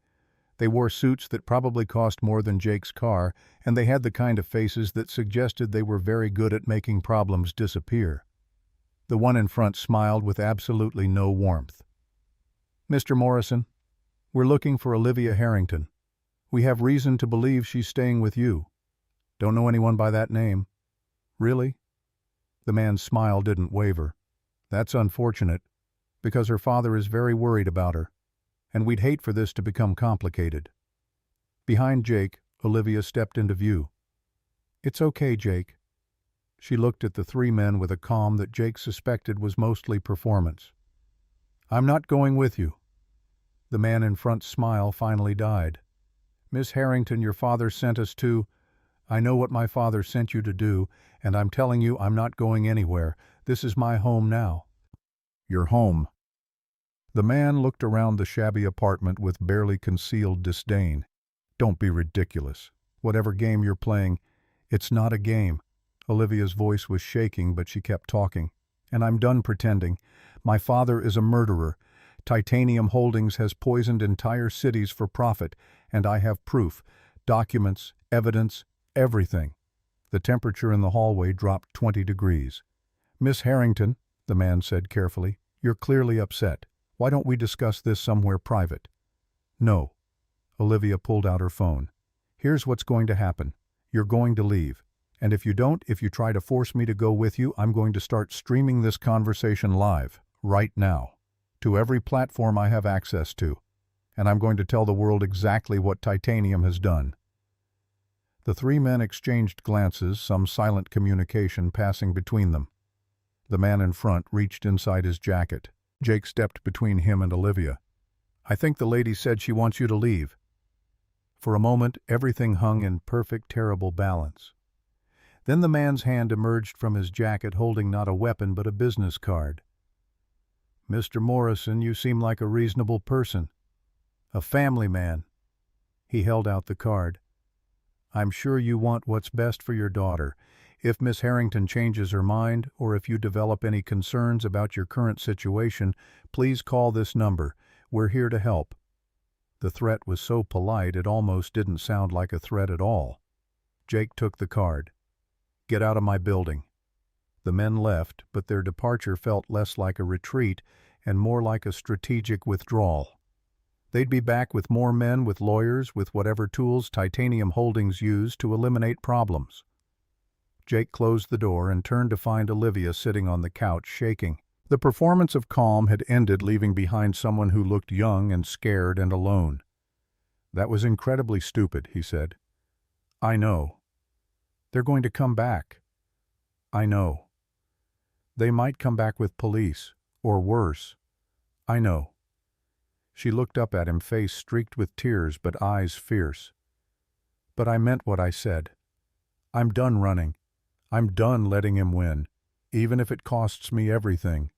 They wore suits that probably cost more than Jake's car, and they had the kind of faces that suggested they were very good at making problems disappear. The one in front smiled with absolutely no warmth. Mr. Morrison, we're looking for Olivia Harrington. We have reason to believe she's staying with you. Don't know anyone by that name. Really? The man's smile didn't waver. That's unfortunate, because her father is very worried about her, and we'd hate for this to become complicated. Behind Jake, Olivia stepped into view. It's okay, Jake. She looked at the 3 men with a calm that Jake suspected was mostly performance. I'm not going with you. The man in front's smile finally died. Miss Harrington, your father sent us to... I know what my father sent you to do, and I'm telling you I'm not going anywhere. This is my home now. Your home. The man looked around the shabby apartment with barely concealed disdain. Don't be ridiculous. Whatever game you're playing, it's not a game. Olivia's voice was shaking, but she kept talking. And I'm done pretending. My father is a murderer. Titanium Holdings has poisoned entire cities for profit, and I have proof, documents, evidence, everything. The temperature in the hallway dropped 20 degrees. Miss Harrington, the man said carefully, you're clearly upset. Why don't we discuss this somewhere private? No. Olivia pulled out her phone. Here's what's going to happen. You're going to leave. And if you don't, if you try to force me to go with you, I'm going to start streaming this conversation live, right now, to every platform I have access to. And I'm going to tell the world exactly what titanium has done." The three men exchanged glances, some silent communication passing between them. The man in front reached inside his jacket. Jake stepped between him and Olivia. "I think the lady said she wants you to leave." For a moment, everything hung in perfect, terrible balance. Then the man's hand emerged from his jacket holding not a weapon but a business card. "Mr. Morrison, you seem like a reasonable person. A family man." He held out the card. "I'm sure you want what's best for your daughter. If Miss Harrington changes her mind, or if you develop any concerns about your current situation, please call this number. We're here to help." The threat was so polite it almost didn't sound like a threat at all. Jake took the card. "Get out of my building." The men left, but their departure felt less like a retreat and more like a strategic withdrawal. They'd be back with more men, with lawyers, with whatever tools Titanium Holdings used to eliminate problems. Jake closed the door and turned to find Olivia sitting on the couch, shaking. The performance of calm had ended, leaving behind someone who looked young and scared and alone. "That was incredibly stupid," he said. "I know. They're going to come back." "I know. They might come back with police, or worse." "I know." She looked up at him, face streaked with tears but eyes fierce. "But I meant what I said. I'm done running. I'm done letting him win, even if it costs me everything."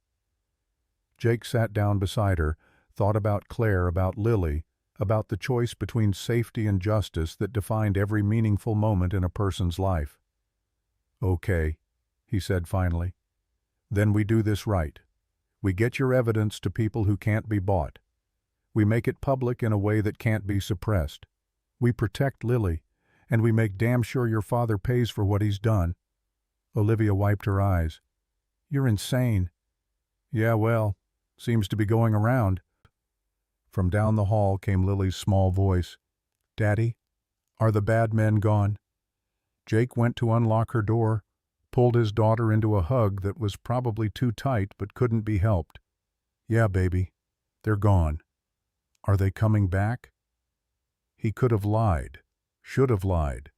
Jake sat down beside her, thought about Claire, about Lily, about the choice between safety and justice that defined every meaningful moment in a person's life. "Okay," he said finally. "Then we do this right. We get your evidence to people who can't be bought. We make it public in a way that can't be suppressed. We protect Lily, and we make damn sure your father pays for what he's done." Olivia wiped her eyes. "You're insane." "Yeah, well, seems to be going around." From down the hall came Lily's small voice. "Daddy, are the bad men gone?" Jake went to unlock her door, pulled his daughter into a hug that was probably too tight but couldn't be helped. "Yeah, baby, they're gone." "Are they coming back?" He could have lied, should have lied.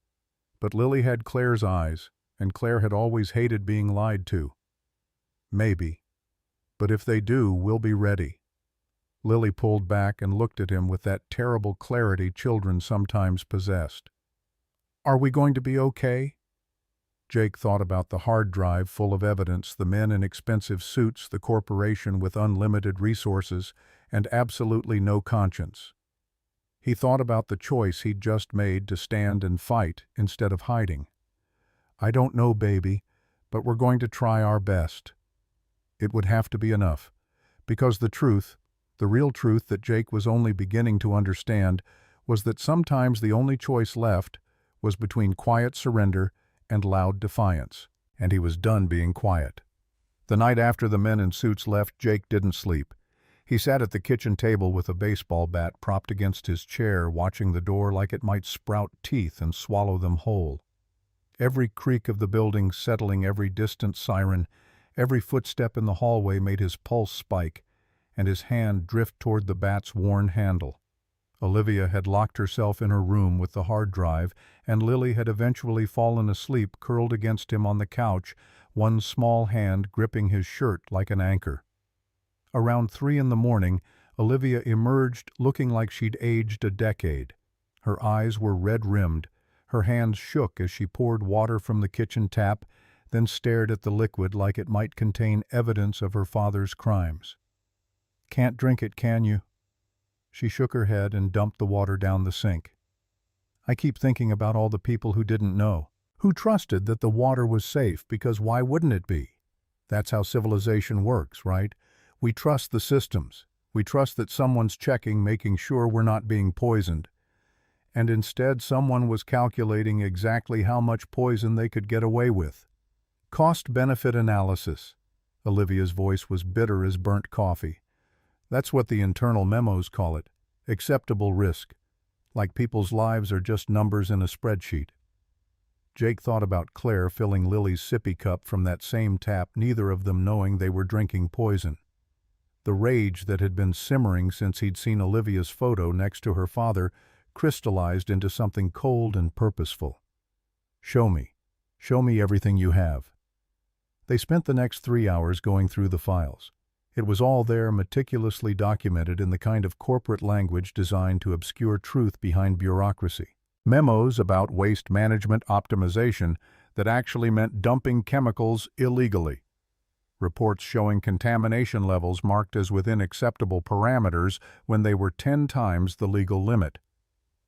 But Lily had Claire's eyes, and Claire had always hated being lied to. "Maybe. But if they do, we'll be ready." Lily pulled back and looked at him with that terrible clarity children sometimes possessed. "Are we going to be okay?" Jake thought about the hard drive full of evidence, the men in expensive suits, the corporation with unlimited resources and absolutely no conscience. He thought about the choice he'd just made to stand and fight instead of hiding. "I don't know, baby, but we're going to try our best." It would have to be enough, because the truth, the real truth that Jake was only beginning to understand, was that sometimes the only choice left was between quiet surrender and loud defiance, and he was done being quiet. The night after the men in suits left, Jake didn't sleep. He sat at the kitchen table with a baseball bat propped against his chair, watching the door like it might sprout teeth and swallow them whole. Every creak of the building settling, every distant siren, every footstep in the hallway made his pulse spike, and his hand drift toward the bat's worn handle. Olivia had locked herself in her room with the hard drive, and Lily had eventually fallen asleep curled against him on the couch, one small hand gripping his shirt like an anchor. Around 3 a.m, Olivia emerged looking like she'd aged a decade. Her eyes were red-rimmed, her hands shook as she poured water from the kitchen tap, then stared at the liquid like it might contain evidence of her father's crimes. "Can't drink it, can you?" She shook her head and dumped the water down the sink. "I keep thinking about all the people who didn't know, who trusted that the water was safe, because why wouldn't it be? That's how civilization works, right? We trust the systems. We trust that someone's checking, making sure we're not being poisoned. And instead, someone was calculating exactly how much poison they could get away with. Cost-benefit analysis." Olivia's voice was bitter as burnt coffee. "That's what the internal memos call it. Acceptable risk. Like people's lives are just numbers in a spreadsheet." Jake thought about Claire filling Lily's sippy cup from that same tap, neither of them knowing they were drinking poison. The rage that had been simmering since he'd seen Olivia's photo next to her father crystallized into something cold and purposeful. "Show me. Show me everything you have." They spent the next 3 hours going through the files. It was all there, meticulously documented in the kind of corporate language designed to obscure truth behind bureaucracy. Memos about waste management optimization that actually meant dumping chemicals illegally. Reports showing contamination levels marked as within acceptable parameters when they were 10 times the legal limit.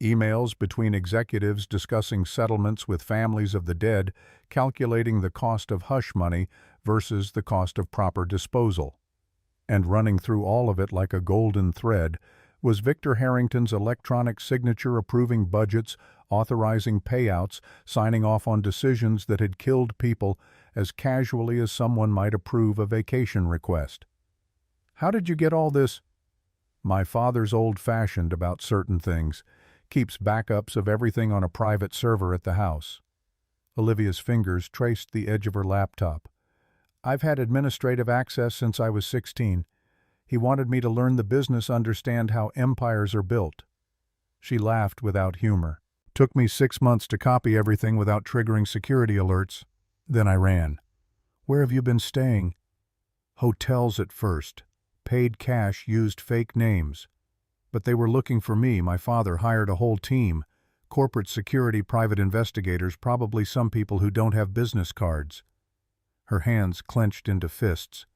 Emails between executives discussing settlements with families of the dead, calculating the cost of hush money versus the cost of proper disposal. And running through all of it like a golden thread was Victor Harrington's electronic signature approving budgets, authorizing payouts, signing off on decisions that had killed people as casually as someone might approve a vacation request. "How did you get all this?" "My father's old-fashioned about certain things. Keeps backups of everything on a private server at the house." Olivia's fingers traced the edge of her laptop. "I've had administrative access since I was 16. He wanted me to learn the business, understand how empires are built." She laughed without humor. "Took me 6 months to copy everything without triggering security alerts. Then I ran." "Where have you been staying?" "Hotels at first. Paid cash, used fake names. But they were looking for me. My father hired a whole team. Corporate security, private investigators, probably some people who don't have business cards." Her hands clenched into fists.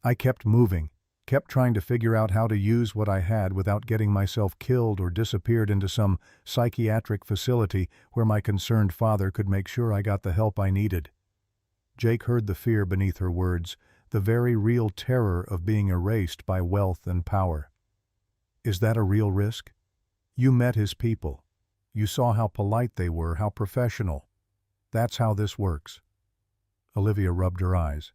"I kept moving, kept trying to figure out how to use what I had without getting myself killed or disappeared into some psychiatric facility where my concerned father could make sure I got the help I needed." Jake heard the fear beneath her words, the very real terror of being erased by wealth and power. "Is that a real risk? You met his people. You saw how polite they were, how professional. That's how this works." Olivia rubbed her eyes.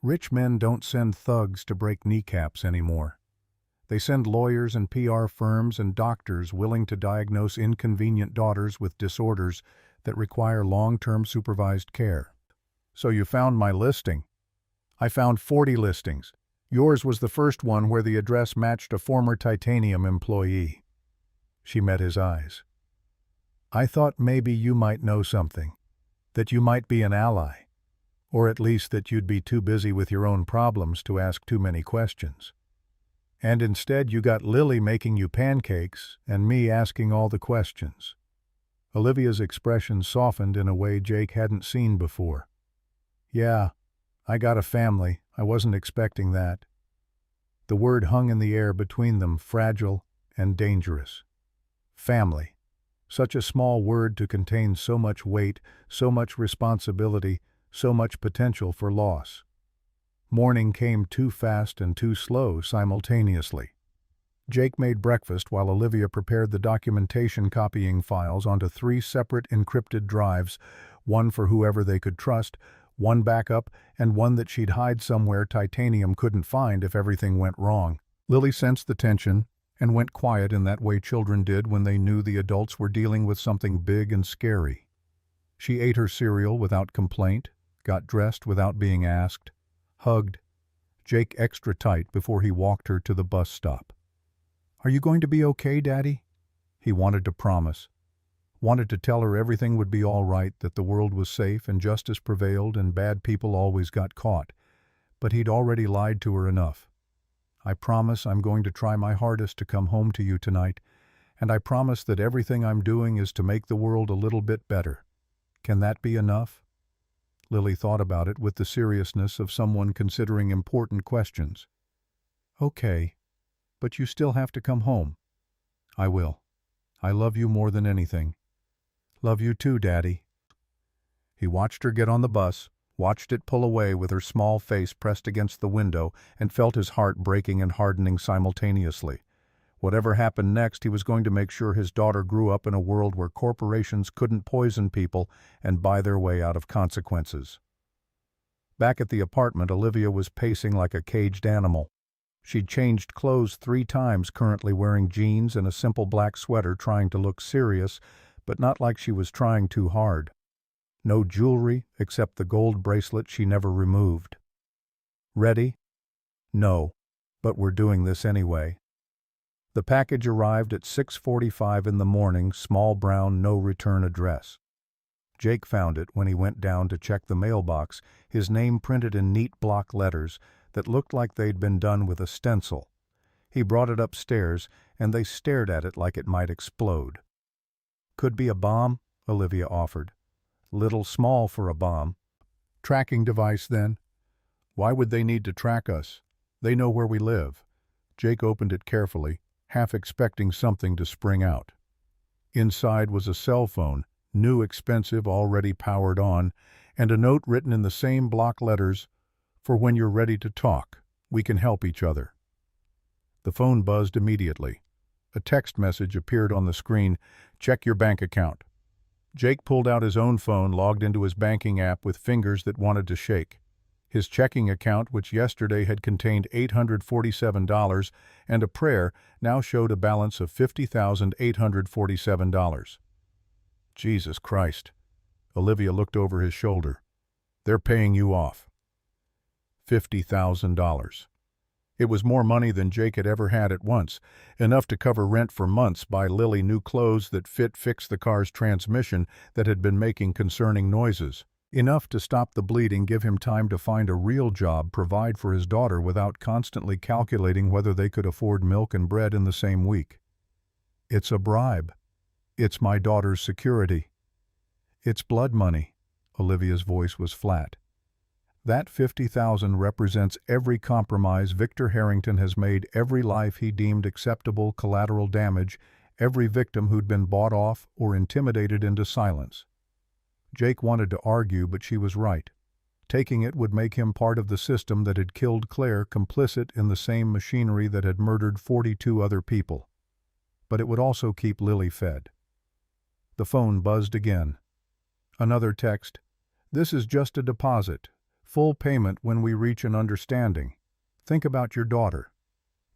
"Rich men don't send thugs to break kneecaps anymore. They send lawyers and PR firms and doctors willing to diagnose inconvenient daughters with disorders that require long-term supervised care." "So you found my listing?" "I found 40 listings. Yours was the first one where the address matched a former Titanium employee." She met his eyes. "I thought maybe you might know something, that you might be an ally, or at least that you'd be too busy with your own problems to ask too many questions. And instead you got Lily making you pancakes and me asking all the questions." Olivia's expression softened in a way Jake hadn't seen before. "Yeah, I got a family. I wasn't expecting that." The word hung in the air between them, fragile and dangerous. Family. Such a small word to contain so much weight, so much responsibility, so much potential for loss. Morning came too fast and too slow simultaneously. Jake made breakfast while Olivia prepared the documentation copying files onto 3 separate encrypted drives, one for whoever they could trust, one backup, and one that she'd hide somewhere Titanium couldn't find if everything went wrong. Lily sensed the tension and went quiet in that way children did when they knew the adults were dealing with something big and scary. She ate her cereal without complaint, got dressed without being asked, hugged Jake extra tight before he walked her to the bus stop. "Are you going to be okay, Daddy?" He wanted to promise. Wanted to tell her everything would be all right, that the world was safe and justice prevailed and bad people always got caught. But he'd already lied to her enough. "I promise I'm going to try my hardest to come home to you tonight, and I promise that everything I'm doing is to make the world a little bit better. Can that be enough?" Lily thought about it with the seriousness of someone considering important questions. "Okay, but you still have to come home." "I will. I love you more than anything." "Love you too, Daddy." He watched her get on the bus, watched it pull away with her small face pressed against the window, and felt his heart breaking and hardening simultaneously. Whatever happened next, he was going to make sure his daughter grew up in a world where corporations couldn't poison people and buy their way out of consequences. Back at the apartment, Olivia was pacing like a caged animal. She'd changed clothes 3 times, currently wearing jeans and a simple black sweater, trying to look serious, but not like she was trying too hard. No jewelry except the gold bracelet she never removed. Ready? No, but we're doing this anyway. The package arrived at 6:45 in the morning, small brown no return address. Jake found it when he went down to check the mailbox, his name printed in neat block letters that looked like they'd been done with a stencil. He brought it upstairs, and they stared at it like it might explode. Could be a bomb, Olivia offered. Little small for a bomb. Tracking device, then? Why would they need to track us? They know where we live. Jake opened it carefully, half expecting something to spring out. Inside was a cell phone, new, expensive, already powered on, and a note written in the same block letters, "For when you're ready to talk, we can help each other." The phone buzzed immediately. A text message appeared on the screen, "Check your bank account." Jake pulled out his own phone, logged into his banking app with fingers that wanted to shake. His checking account, which yesterday had contained $847 and a prayer, now showed a balance of $50,847. Jesus Christ. Olivia looked over his shoulder. They're paying you off. $50,000. It was more money than Jake had ever had at once, enough to cover rent for months, buy Lily new clothes that fix the car's transmission that had been making concerning noises. Enough to stop the bleeding, give him time to find a real job, provide for his daughter without constantly calculating whether they could afford milk and bread in the same week. It's a bribe. It's my daughter's security. It's blood money. Olivia's voice was flat. That $50,000 represents every compromise Victor Harrington has made, every life he deemed acceptable collateral damage, every victim who'd been bought off or intimidated into silence. Jake wanted to argue, but she was right. Taking it would make him part of the system that had killed Claire, complicit in the same machinery that had murdered 42 other people. But it would also keep Lily fed. The phone buzzed again. Another text. "This is just a deposit. Full payment when we reach an understanding. Think about your daughter."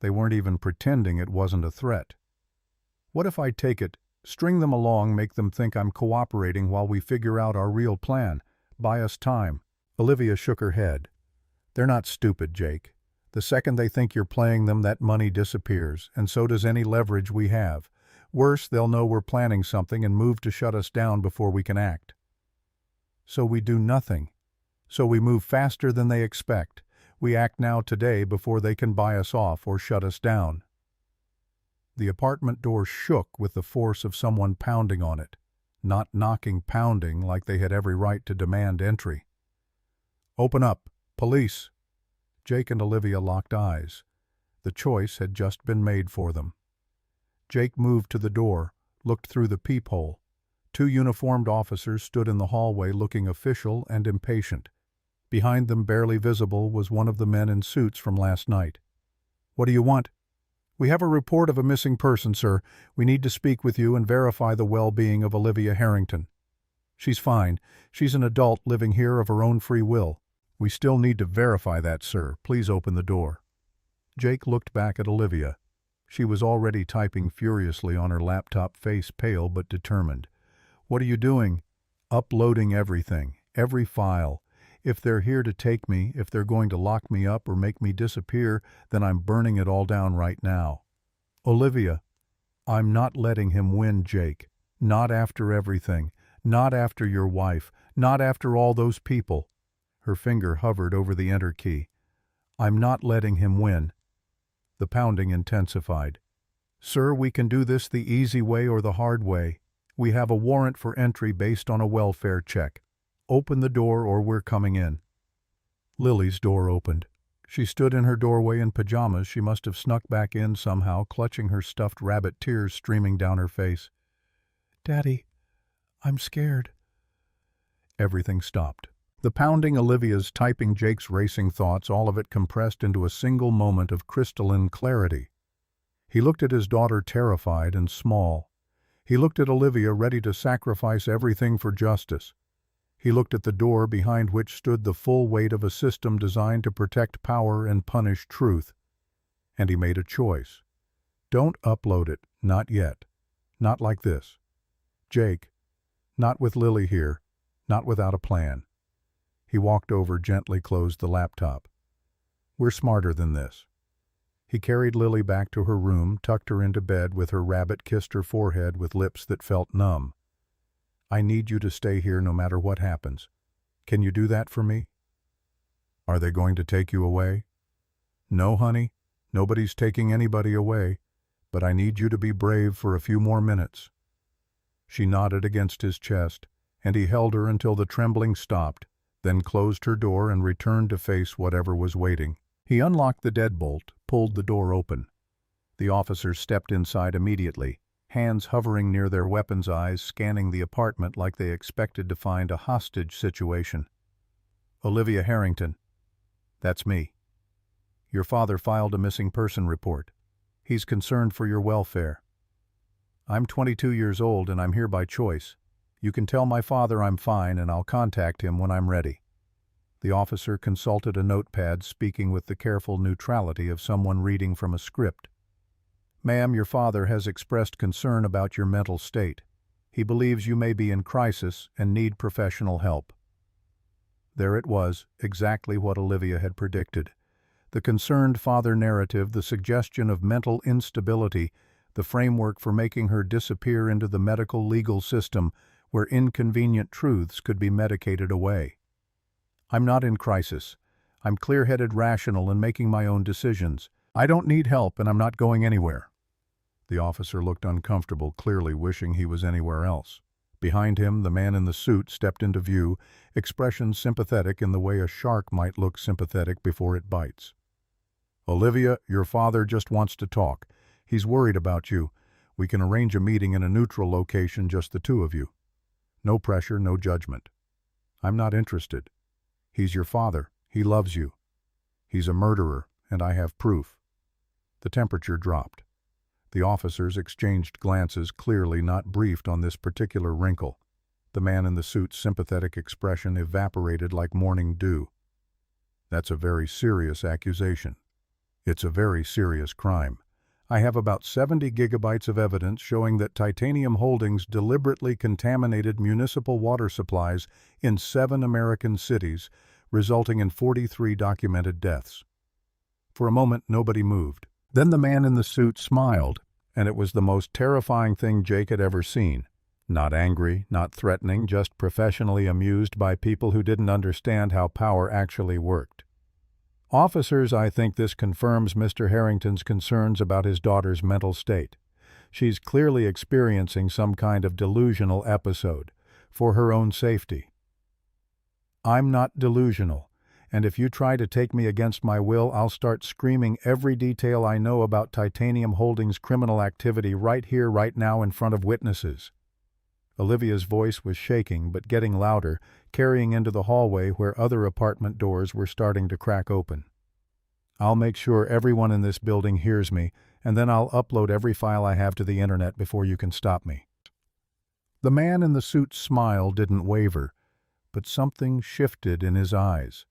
They weren't even pretending it wasn't a threat. What if I take it, string them along, make them think I'm cooperating while we figure out our real plan, buy us time? Olivia shook her head. They're not stupid, Jake. The second they think you're playing them, that money disappears, and so does any leverage we have. Worse, they'll know we're planning something and move to shut us down before we can act. So we do nothing. So we move faster than they expect. We act now today before they can buy us off or shut us down. The apartment door shook with the force of someone pounding on it. Not knocking, pounding, like they had every right to demand entry. "Open up! Police!" Jake and Olivia locked eyes. The choice had just been made for them. Jake moved to the door, looked through the peephole. 2 uniformed officers stood in the hallway, looking official and impatient. Behind them, barely visible, was one of the men in suits from last night. "What do you want?" "We have a report of a missing person, sir. We need to speak with you and verify the well-being of Olivia Harrington." "She's fine. She's an adult living here of her own free will." "We still need to verify that, sir. Please open the door." Jake looked back at Olivia. She was already typing furiously on her laptop, face pale but determined. "What are you doing?" "Uploading everything, every file. If they're here to take me, if they're going to lock me up or make me disappear, then I'm burning it all down right now." "Olivia." "I'm not letting him win, Jake. Not after everything. Not after your wife. Not after all those people." Her finger hovered over the enter key. "I'm not letting him win." The pounding intensified. "Sir, we can do this the easy way or the hard way. We have a warrant for entry based on a welfare check. Open the door or we're coming in." Lily's door opened. She stood in her doorway in pajamas. She must have snuck back in somehow, clutching her stuffed rabbit, tears streaming down her face. "Daddy, I'm scared." Everything stopped. The pounding, Olivia's typing, Jake's racing thoughts, all of it compressed into a single moment of crystalline clarity. He looked at his daughter, terrified and small. He looked at Olivia, ready to sacrifice everything for justice. He looked at the door behind which stood the full weight of a system designed to protect power and punish truth. And he made a choice. Don't upload it, not yet. Not like this. Jake, not with Lily here. not without a plan. He walked over, gently closed the laptop. We're smarter than this. He carried Lily back to her room, tucked her into bed with her rabbit, kissed her forehead with lips that felt numb. I need you to stay here no matter what happens. Can you do that for me? Are they going to take you away? No, honey. Nobody's taking anybody away, but I need you to be brave for a few more minutes. She nodded against his chest, and he held her until the trembling stopped, then closed her door and returned to face whatever was waiting. He unlocked the deadbolt, pulled the door open. The officers stepped inside immediately, hands hovering near their weapons, eyes scanning the apartment like they expected to find a hostage situation. Olivia Harrington. That's me. Your father filed a missing person report. He's concerned for your welfare. I'm 22 years old and I'm here by choice. You can tell my father I'm fine and I'll contact him when I'm ready. The officer consulted a notepad, speaking with the careful neutrality of someone reading from a script. Ma'am, your father has expressed concern about your mental state. He believes you may be in crisis and need professional help. There it was, exactly what Olivia had predicted. The concerned father narrative, the suggestion of mental instability, the framework for making her disappear into the medical legal system where inconvenient truths could be medicated away. I'm not in crisis. I'm clear-headed, rational, and making my own decisions. I don't need help, and I'm not going anywhere. The officer looked uncomfortable, clearly wishing he was anywhere else. Behind him, the man in the suit stepped into view, expression sympathetic in the way a shark might look sympathetic before it bites. Olivia, your father just wants to talk. He's worried about you. We can arrange a meeting in a neutral location, just the two of you. No pressure, no judgment. I'm not interested. He's your father. He loves you. He's a murderer, and I have proof. The temperature dropped. The officers exchanged glances, clearly not briefed on this particular wrinkle. The man in the suit's sympathetic expression evaporated like morning dew. That's a very serious accusation. It's a very serious crime. I have about 70 gigabytes of evidence showing that Titanium Holdings deliberately contaminated municipal water supplies in 7 American cities, resulting in 43 documented deaths. For a moment, nobody moved. Then the man in the suit smiled, and it was the most terrifying thing Jake had ever seen. Not angry, not threatening, just professionally amused by people who didn't understand how power actually worked. Officers, I think this confirms Mr. Harrington's concerns about his daughter's mental state. She's clearly experiencing some kind of delusional episode, for her own safety. I'm not delusional, and if you try to take me against my will, I'll start screaming every detail I know about Titanium Holdings' criminal activity right here, right now, in front of witnesses. Olivia's voice was shaking, but getting louder, carrying into the hallway where other apartment doors were starting to crack open. I'll make sure everyone in this building hears me, and then I'll upload every file I have to the internet before you can stop me. The man in the suit's smile didn't waver, but something shifted in his eyes.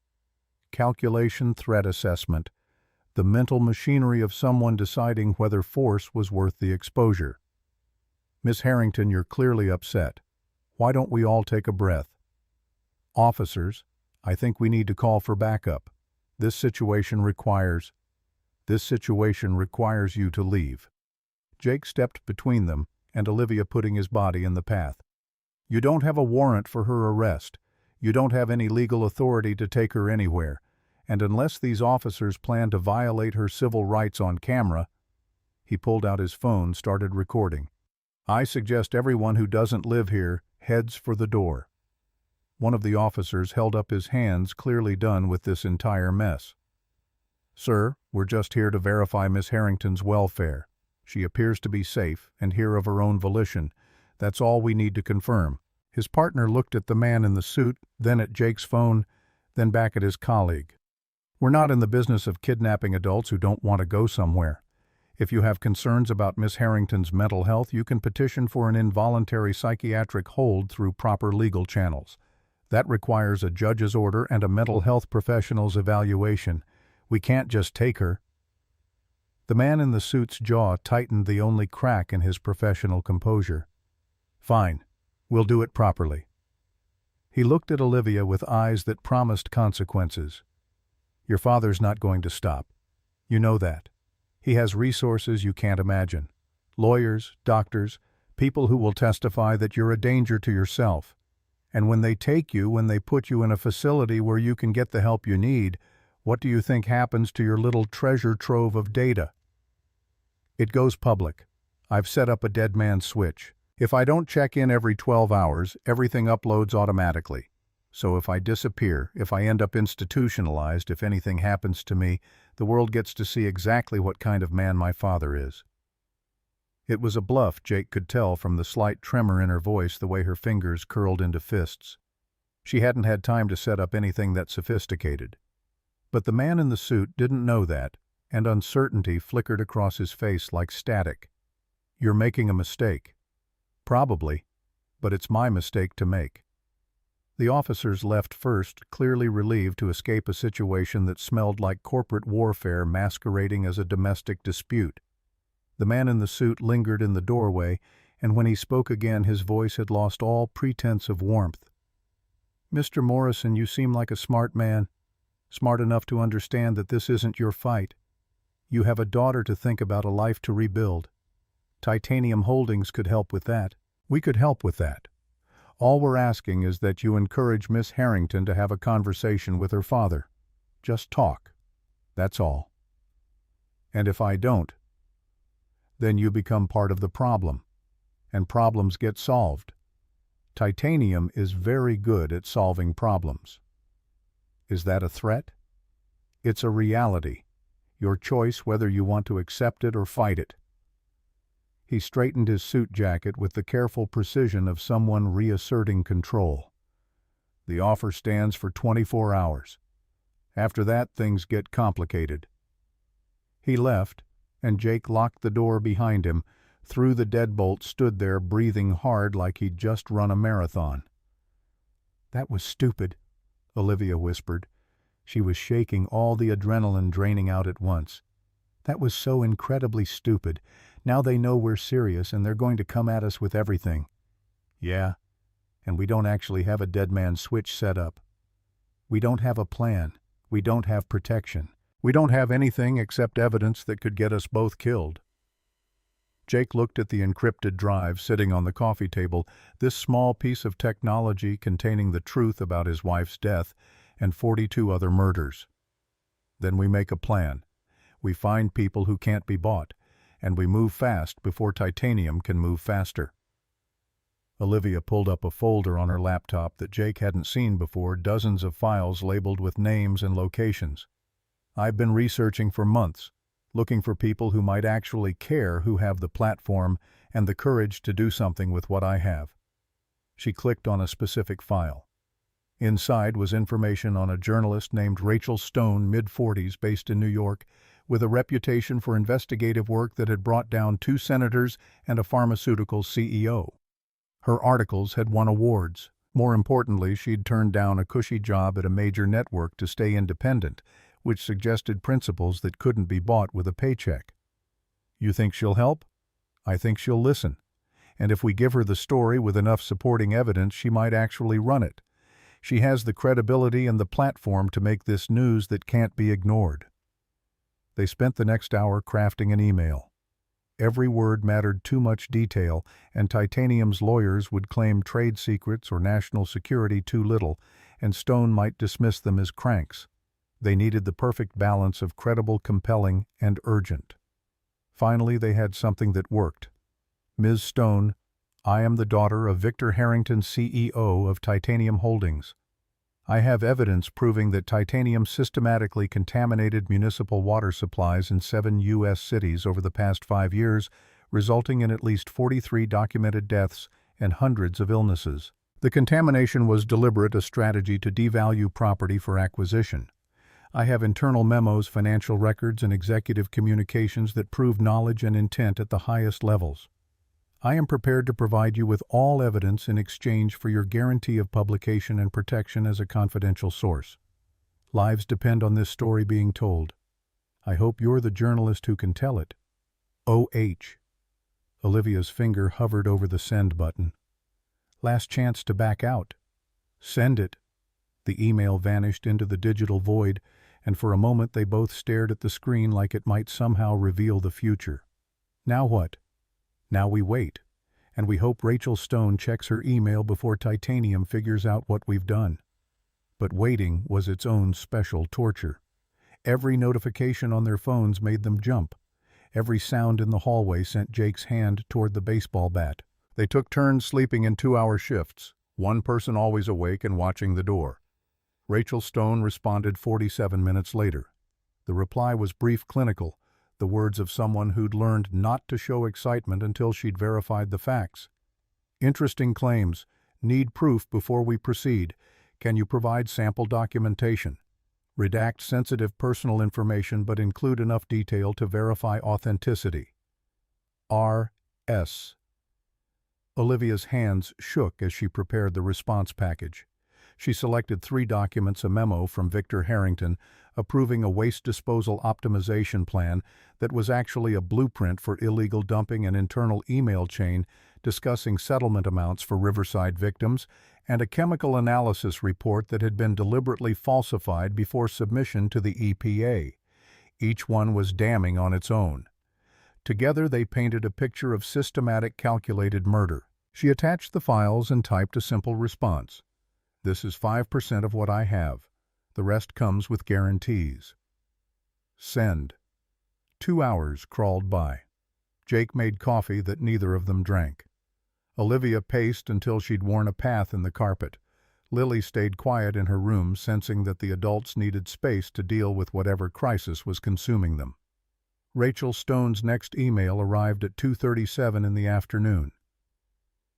Calculation, threat assessment, the mental machinery of someone deciding whether force was worth the exposure. Miss Harrington, you're clearly upset. Why don't we all take a breath? Officers, I think we need to call for backup. This situation requires you to leave. Jake stepped between them, and Olivia putting his body in the path. You don't have a warrant for her arrest. You don't have any legal authority to take her anywhere. And unless these officers plan to violate her civil rights on camera, he pulled out his phone, started recording. I suggest everyone who doesn't live here heads for the door. One of the officers held up his hands, clearly done with this entire mess. Sir, we're just here to verify Miss Harrington's welfare. She appears to be safe and here of her own volition. That's all we need to confirm. His partner looked at the man in the suit, then at Jake's phone, then back at his colleague. We're not in the business of kidnapping adults who don't want to go somewhere. If you have concerns about Miss Harrington's mental health, you can petition for an involuntary psychiatric hold through proper legal channels. That requires a judge's order and a mental health professional's evaluation. We can't just take her. The man in the suit's jaw tightened, the only crack in his professional composure. Fine. We'll do it properly. He looked at Olivia with eyes that promised consequences. Your father's not going to stop. You know that. He has resources you can't imagine. Lawyers, doctors, people who will testify that you're a danger to yourself. And when they take you, when they put you in a facility where you can get the help you need, what do you think happens to your little treasure trove of data? It goes public. I've set up a dead man switch. If I don't check in every 12 hours, everything uploads automatically. So if I disappear, if I end up institutionalized, if anything happens to me, the world gets to see exactly what kind of man my father is. It was a bluff, Jake could tell from the slight tremor in her voice, the way her fingers curled into fists. She hadn't had time to set up anything that sophisticated. But the man in the suit didn't know that, and uncertainty flickered across his face like static. You're making a mistake. Probably, but it's my mistake to make. The officers left first, clearly relieved to escape a situation that smelled like corporate warfare masquerading as a domestic dispute. The man in the suit lingered in the doorway, and when he spoke again his voice had lost all pretense of warmth. Mr. Morrison, you seem like a smart man, smart enough to understand that this isn't your fight. You have a daughter to think about, a life to rebuild. Titanium Holdings could help with that. We could help with that. All we're asking is that you encourage Miss Harrington to have a conversation with her father. Just talk. That's all. And if I don't, then you become part of the problem, and problems get solved. Titanium is very good at solving problems. Is that a threat? It's a reality. Your choice whether you want to accept it or fight it. He straightened his suit jacket with the careful precision of someone reasserting control. The offer stands for 24 hours. After that, things get complicated. He left, and Jake locked the door behind him, threw the deadbolt, stood there breathing hard like he'd just run a marathon. That was stupid, Olivia whispered. She was shaking, all the adrenaline draining out at once. That was so incredibly stupid. Now they know we're serious and they're going to come at us with everything. Yeah, and we don't actually have a dead man switch set up. We don't have a plan. We don't have protection. We don't have anything except evidence that could get us both killed. Jake looked at the encrypted drive sitting on the coffee table, this small piece of technology containing the truth about his wife's death and 42 other murders. Then we make a plan. We find people who can't be bought, and we move fast before Titanium can move faster. Olivia pulled up a folder on her laptop that Jake hadn't seen before, dozens of files labeled with names and locations. I've been researching for months, looking for people who might actually care, who have the platform and the courage to do something with what I have. She clicked on a specific file. Inside was information on a journalist named Rachel Stone, mid-40s, based in New York, with a reputation for investigative work that had brought down 2 senators and a pharmaceutical CEO. Her articles had won awards. More importantly, she'd turned down a cushy job at a major network to stay independent, which suggested principles that couldn't be bought with a paycheck. You think she'll help? I think she'll listen. And if we give her the story with enough supporting evidence, she might actually run it. She has the credibility and the platform to make this news that can't be ignored. They spent the next hour crafting an email. Every word mattered, too much detail, and Titanium's lawyers would claim trade secrets or national security too little, and Stone might dismiss them as cranks. They needed the perfect balance of credible, compelling, and urgent. Finally, they had something that worked. Ms. Stone, I am the daughter of Victor Harrington, CEO of Titanium Holdings. I have evidence proving that Titanium systematically contaminated municipal water supplies in 7 U.S. cities over the past 5 years, resulting in at least 43 documented deaths and hundreds of illnesses. The contamination was deliberate, a strategy to devalue property for acquisition. I have internal memos, financial records, and executive communications that prove knowledge and intent at the highest levels. I am prepared to provide you with all evidence in exchange for your guarantee of publication and protection as a confidential source. Lives depend on this story being told. I hope you're the journalist who can tell it. O.H. Olivia's finger hovered over the send button. Last chance to back out. Send it. The email vanished into the digital void, and for a moment they both stared at the screen like it might somehow reveal the future. Now what? Now we wait, and we hope Rachel Stone checks her email before Titanium figures out what we've done. But waiting was its own special torture. Every notification on their phones made them jump. Every sound in the hallway sent Jake's hand toward the baseball bat. They took turns sleeping in 2-hour shifts, one person always awake and watching the door. Rachel Stone responded 47 minutes later. The reply was brief, clinical, the words of someone who'd learned not to show excitement until she'd verified the facts. Interesting claims. Need proof before we proceed. Can you provide sample documentation? Redact sensitive personal information but include enough detail to verify authenticity. R.S. Olivia's hands shook as she prepared the response package. She selected 3 documents: a memo from Victor Harrington approving a waste disposal optimization plan that was actually a blueprint for illegal dumping, an internal email chain discussing settlement amounts for Riverside victims, and a chemical analysis report that had been deliberately falsified before submission to the EPA. Each one was damning on its own. Together they painted a picture of systematic, calculated murder. She attached the files and typed a simple response. This is 5% of what I have. The rest comes with guarantees. Send. 2 hours crawled by. Jake made coffee that neither of them drank. Olivia paced until she'd worn a path in the carpet. Lily stayed quiet in her room, sensing that the adults needed space to deal with whatever crisis was consuming them. Rachel Stone's next email arrived at 2:37 in the afternoon.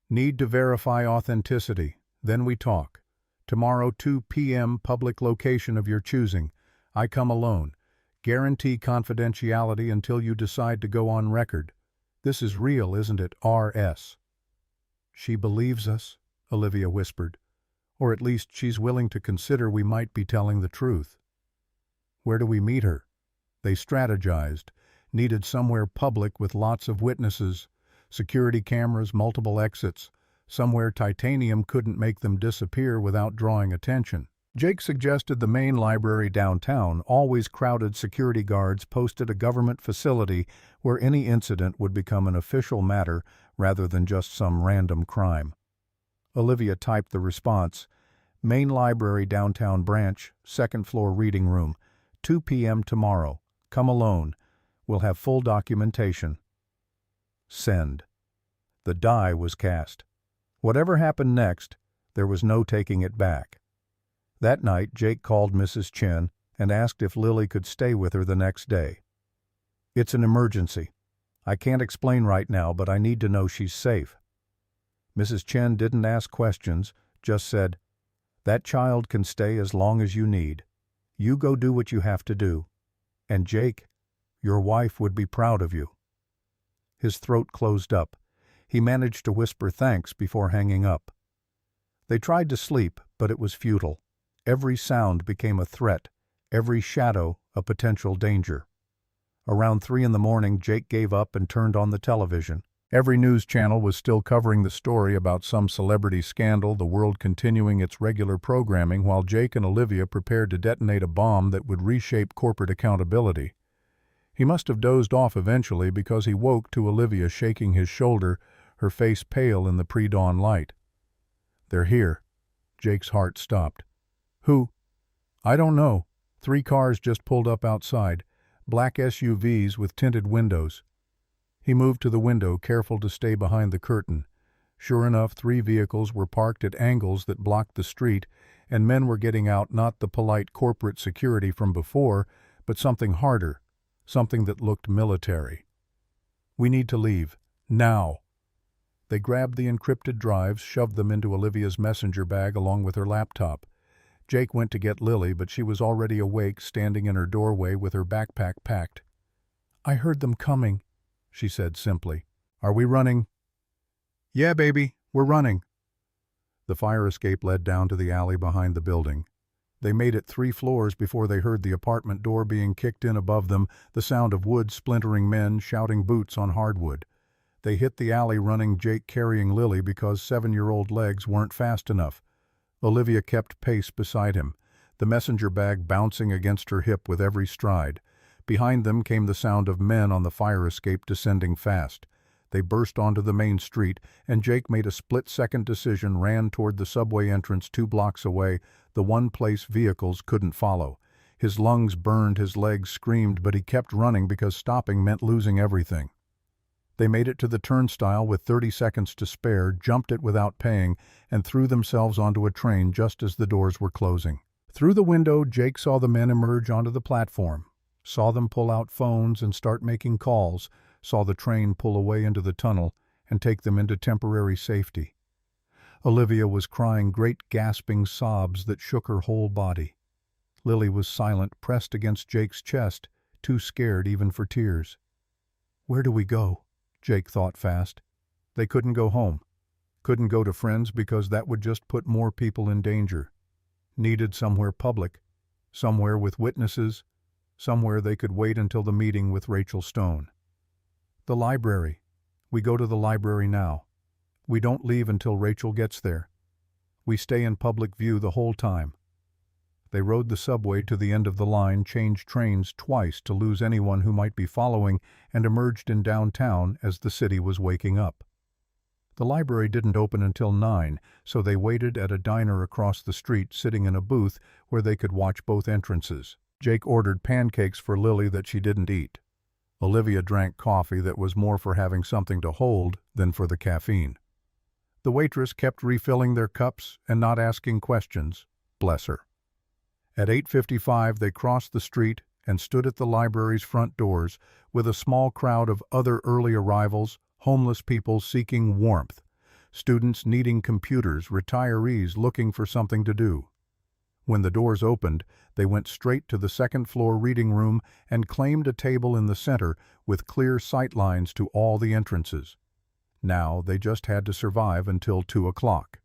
Need to verify authenticity. Then we talk. Tomorrow 2 p.m. public location of your choosing. I come alone. Guarantee confidentiality until you decide to go on record. This is real, isn't it, R.S.? She believes us, Olivia whispered. Or at least she's willing to consider we might be telling the truth. Where do we meet her? They strategized. Needed somewhere public with lots of witnesses. Security cameras, multiple exits. Somewhere Titanium couldn't make them disappear without drawing attention. Jake suggested the main library downtown. Always crowded, security guards posted a government facility where any incident would become an official matter rather than just some random crime. Olivia typed the response. Main library downtown branch, 2nd floor reading room. 2 p.m. tomorrow. Come alone. We'll have full documentation. Send. The die was cast. Whatever happened next, there was no taking it back. That night, Jake called Mrs. Chen and asked if Lily could stay with her the next day. It's an emergency. I can't explain right now, but I need to know she's safe. Mrs. Chen didn't ask questions, just said, that child can stay as long as you need. You go do what you have to do. And Jake, your wife would be proud of you. His throat closed up. He managed to whisper thanks before hanging up. They tried to sleep, but it was futile. Every sound became a threat, every shadow a potential danger. Around 3 in the morning, Jake gave up and turned on the television. Every news channel was still covering the story about some celebrity scandal, the world continuing its regular programming while Jake and Olivia prepared to detonate a bomb that would reshape corporate accountability. He must have dozed off eventually because he woke to Olivia shaking his shoulder, her face pale in the pre-dawn light. They're here. Jake's heart stopped. Who? I don't know. 3 cars just pulled up outside. Black SUVs with tinted windows. He moved to the window, careful to stay behind the curtain. Sure enough, 3 vehicles were parked at angles that blocked the street, and men were getting out, not the polite corporate security from before, but something harder, something that looked military. We need to leave. Now. They grabbed the encrypted drives, shoved them into Olivia's messenger bag along with her laptop. Jake went to get Lily, but she was already awake, standing in her doorway with her backpack packed. I heard them coming, she said simply. Are we running? Yeah, baby, we're running. The fire escape led down to the alley behind the building. They made it 3 floors before they heard the apartment door being kicked in above them, the sound of wood splintering, men shouting, boots on hardwood. They hit the alley running, Jake carrying Lily because 7-year-old legs weren't fast enough. Olivia kept pace beside him, the messenger bag bouncing against her hip with every stride. Behind them came the sound of men on the fire escape descending fast. They burst onto the main street, and Jake made a split-second decision, ran toward the subway entrance 2 blocks away, the one place vehicles couldn't follow. His lungs burned, his legs screamed, but he kept running because stopping meant losing everything. They made it to the turnstile with 30 seconds to spare, jumped it without paying, and threw themselves onto a train just as the doors were closing. Through the window, Jake saw the men emerge onto the platform, saw them pull out phones and start making calls, saw the train pull away into the tunnel and take them into temporary safety. Olivia was crying great gasping sobs that shook her whole body. Lily was silent, pressed against Jake's chest, too scared even for tears. Where do we go? Jake thought fast. They couldn't go home. Couldn't go to friends because that would just put more people in danger. Needed somewhere public, somewhere with witnesses, somewhere they could wait until the meeting with Rachel Stone. The library. We go to the library now. We don't leave until Rachel gets there. We stay in public view the whole time. They rode the subway to the end of the line, changed trains twice to lose anyone who might be following, and emerged in downtown as the city was waking up. The library didn't open until 9, so they waited at a diner across the street, sitting in a booth where they could watch both entrances. Jake ordered pancakes for Lily that she didn't eat. Olivia drank coffee that was more for having something to hold than for the caffeine. The waitress kept refilling their cups and not asking questions, bless her. At 8:55 they crossed the street and stood at the library's front doors with a small crowd of other early arrivals, homeless people seeking warmth, students needing computers, retirees looking for something to do. When the doors opened, they went straight to the second-floor reading room and claimed a table in the center with clear sight lines to all the entrances. Now they just had to survive until 2 o'clock.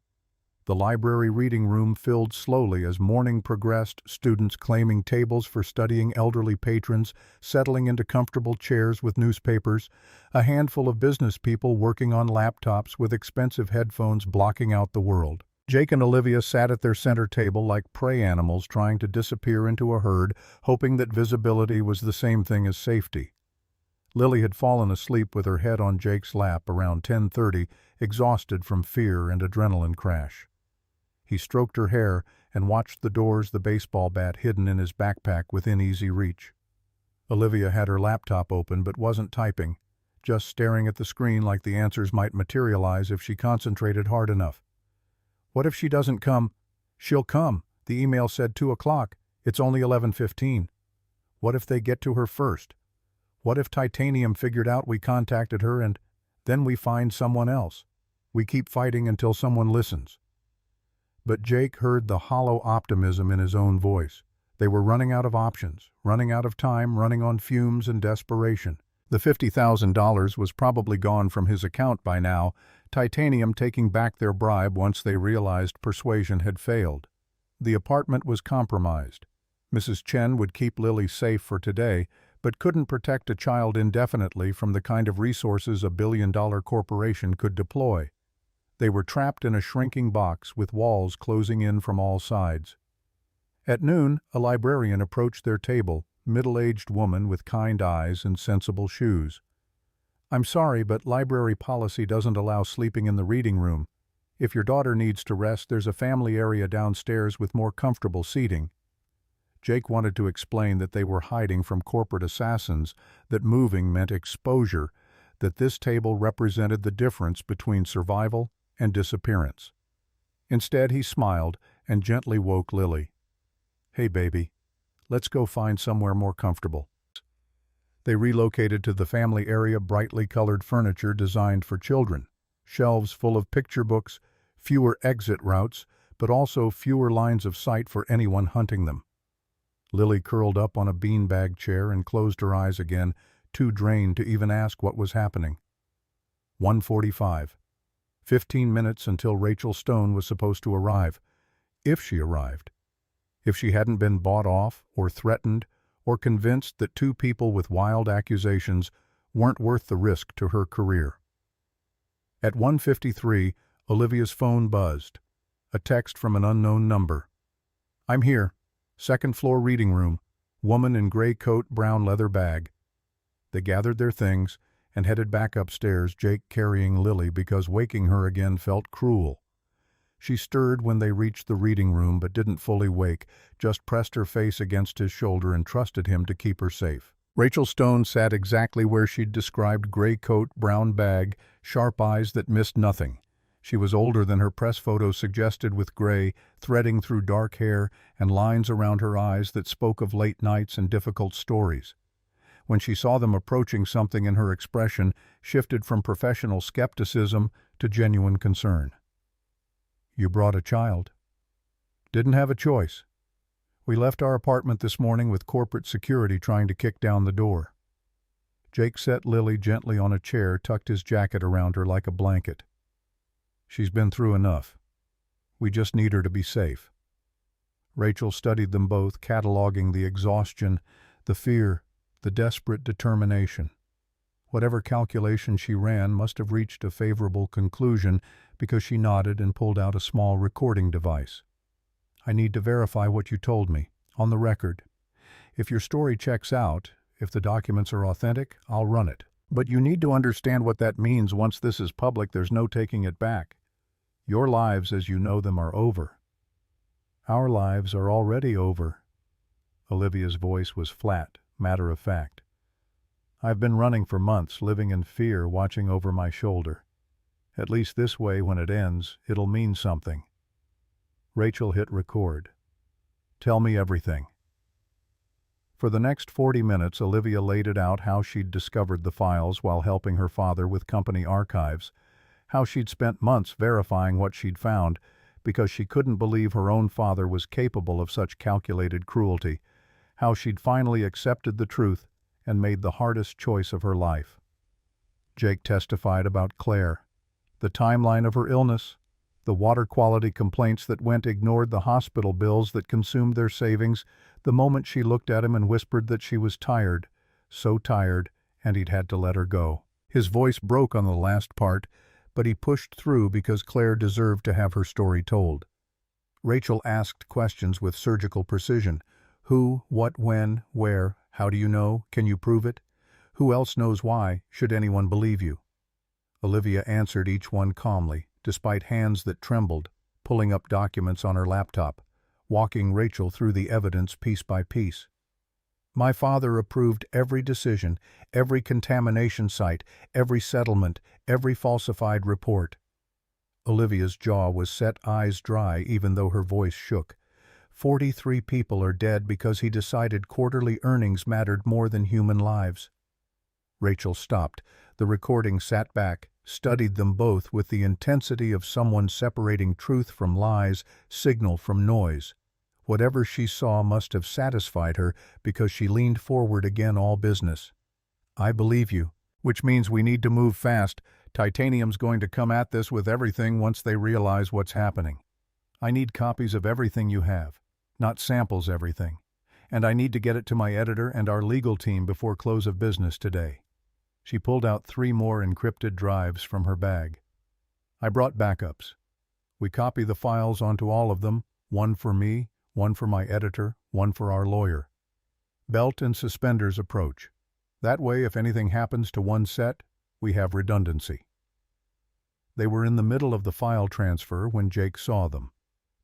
The library reading room filled slowly as morning progressed, students claiming tables for studying, elderly patrons settling into comfortable chairs with newspapers, a handful of business people working on laptops with expensive headphones blocking out the world. Jake and Olivia sat at their center table like prey animals trying to disappear into a herd, hoping that visibility was the same thing as safety. Lily had fallen asleep with her head on Jake's lap around 10:30, exhausted from fear and adrenaline crash. He stroked her hair and watched the doors, the baseball bat hidden in his backpack within easy reach. Olivia had her laptop open but wasn't typing, just staring at the screen like the answers might materialize if she concentrated hard enough. What if she doesn't come? She'll come. The email said 2 o'clock. It's only 11:15. What if they get to her first? What if Titanium figured out we contacted her and then we find someone else? We keep fighting until someone listens. But Jake heard the hollow optimism in his own voice. They were running out of options, running out of time, running on fumes and desperation. The $50,000 was probably gone from his account by now, Titanium taking back their bribe once they realized persuasion had failed. The apartment was compromised. Mrs. Chen would keep Lily safe for today, but couldn't protect a child indefinitely from the kind of resources a billion-dollar corporation could deploy. They were trapped in a shrinking box with walls closing in from all sides. At noon, a librarian approached their table, middle-aged woman with kind eyes and sensible shoes. "I'm sorry, but library policy doesn't allow sleeping in the reading room. If your daughter needs to rest, there's a family area downstairs with more comfortable seating." Jake wanted to explain that they were hiding from corporate assassins, that moving meant exposure, that this table represented the difference between survival and disappearance. Instead, he smiled and gently woke Lily. "Hey, baby, let's go find somewhere more comfortable." They relocated to the family area, brightly colored furniture designed for children, shelves full of picture books, fewer exit routes, but also fewer lines of sight for anyone hunting them. Lily curled up on a beanbag chair and closed her eyes again, too drained to even ask what was happening. 1:45. 15 minutes until Rachel Stone was supposed to arrive. If she arrived. If she hadn't been bought off or threatened or convinced that two people with wild accusations weren't worth the risk to her career. At 1:53, Olivia's phone buzzed. A text from an unknown number. "I'm here. Second floor reading room. Woman in gray coat, brown leather bag." They gathered their things and headed back upstairs, Jake carrying Lily because waking her again felt cruel. She stirred when they reached the reading room but didn't fully wake, just pressed her face against his shoulder and trusted him to keep her safe. Rachel Stone sat exactly where she'd described: gray coat, brown bag, sharp eyes that missed nothing. She was older than her press photo suggested, with gray threading through dark hair and lines around her eyes that spoke of late nights and difficult stories. When she saw them approaching, something in her expression shifted from professional skepticism to genuine concern. "You brought a child." "Didn't have a choice. We left our apartment this morning with corporate security trying to kick down the door." Jake set Lily gently on a chair, tucked his jacket around her like a blanket. "She's been through enough. We just need her to be safe." Rachel studied them both, cataloging the exhaustion, the fear, the desperate determination. Whatever calculation she ran must have reached a favorable conclusion, because she nodded and pulled out a small recording device. "I need to verify what you told me, on the record. If your story checks out, if the documents are authentic, I'll run it. But you need to understand what that means. Once this is public, there's no taking it back. Your lives as you know them are over." "Our lives are already over." Olivia's voice was flat, matter of fact. "I've been running for months, living in fear, watching over my shoulder. At least this way, when it ends, it'll mean something." Rachel hit record. "Tell me everything." For the next 40 minutes, Olivia laid it out: how she'd discovered the files while helping her father with company archives, how she'd spent months verifying what she'd found because she couldn't believe her own father was capable of such calculated cruelty, how she'd finally accepted the truth and made the hardest choice of her life. Jake testified about Claire, the timeline of her illness, the water quality complaints that went ignored, the hospital bills that consumed their savings, the moment she looked at him and whispered that she was tired, so tired, and he'd had to let her go. His voice broke on the last part, but he pushed through because Claire deserved to have her story told. Rachel asked questions with surgical precision. Who, what, when, where, how do you know, can you prove it? Who else knows why, should anyone believe you? Olivia answered each one calmly, despite hands that trembled, pulling up documents on her laptop, walking Rachel through the evidence piece by piece. "My father approved every decision, every contamination site, every settlement, every falsified report." Olivia's jaw was set, eyes dry, even though her voice shook. 43 people are dead because he decided quarterly earnings mattered more than human lives." Rachel stopped. The recording sat back, studied them both with the intensity of someone separating truth from lies, signal from noise. Whatever she saw must have satisfied her, because she leaned forward again, all business. "I believe you, which means we need to move fast. Titanium's going to come at this with everything once they realize what's happening. I need copies of everything you have, not samples everything. And I need to get it to my editor and our legal team before close of business today." She pulled out 3 more encrypted drives from her bag. "I brought backups. We copy the files onto all of them, one for me, one for my editor, one for our lawyer. Belt and suspenders approach. That way, if anything happens to one set, we have redundancy." They were in the middle of the file transfer when Jake saw them.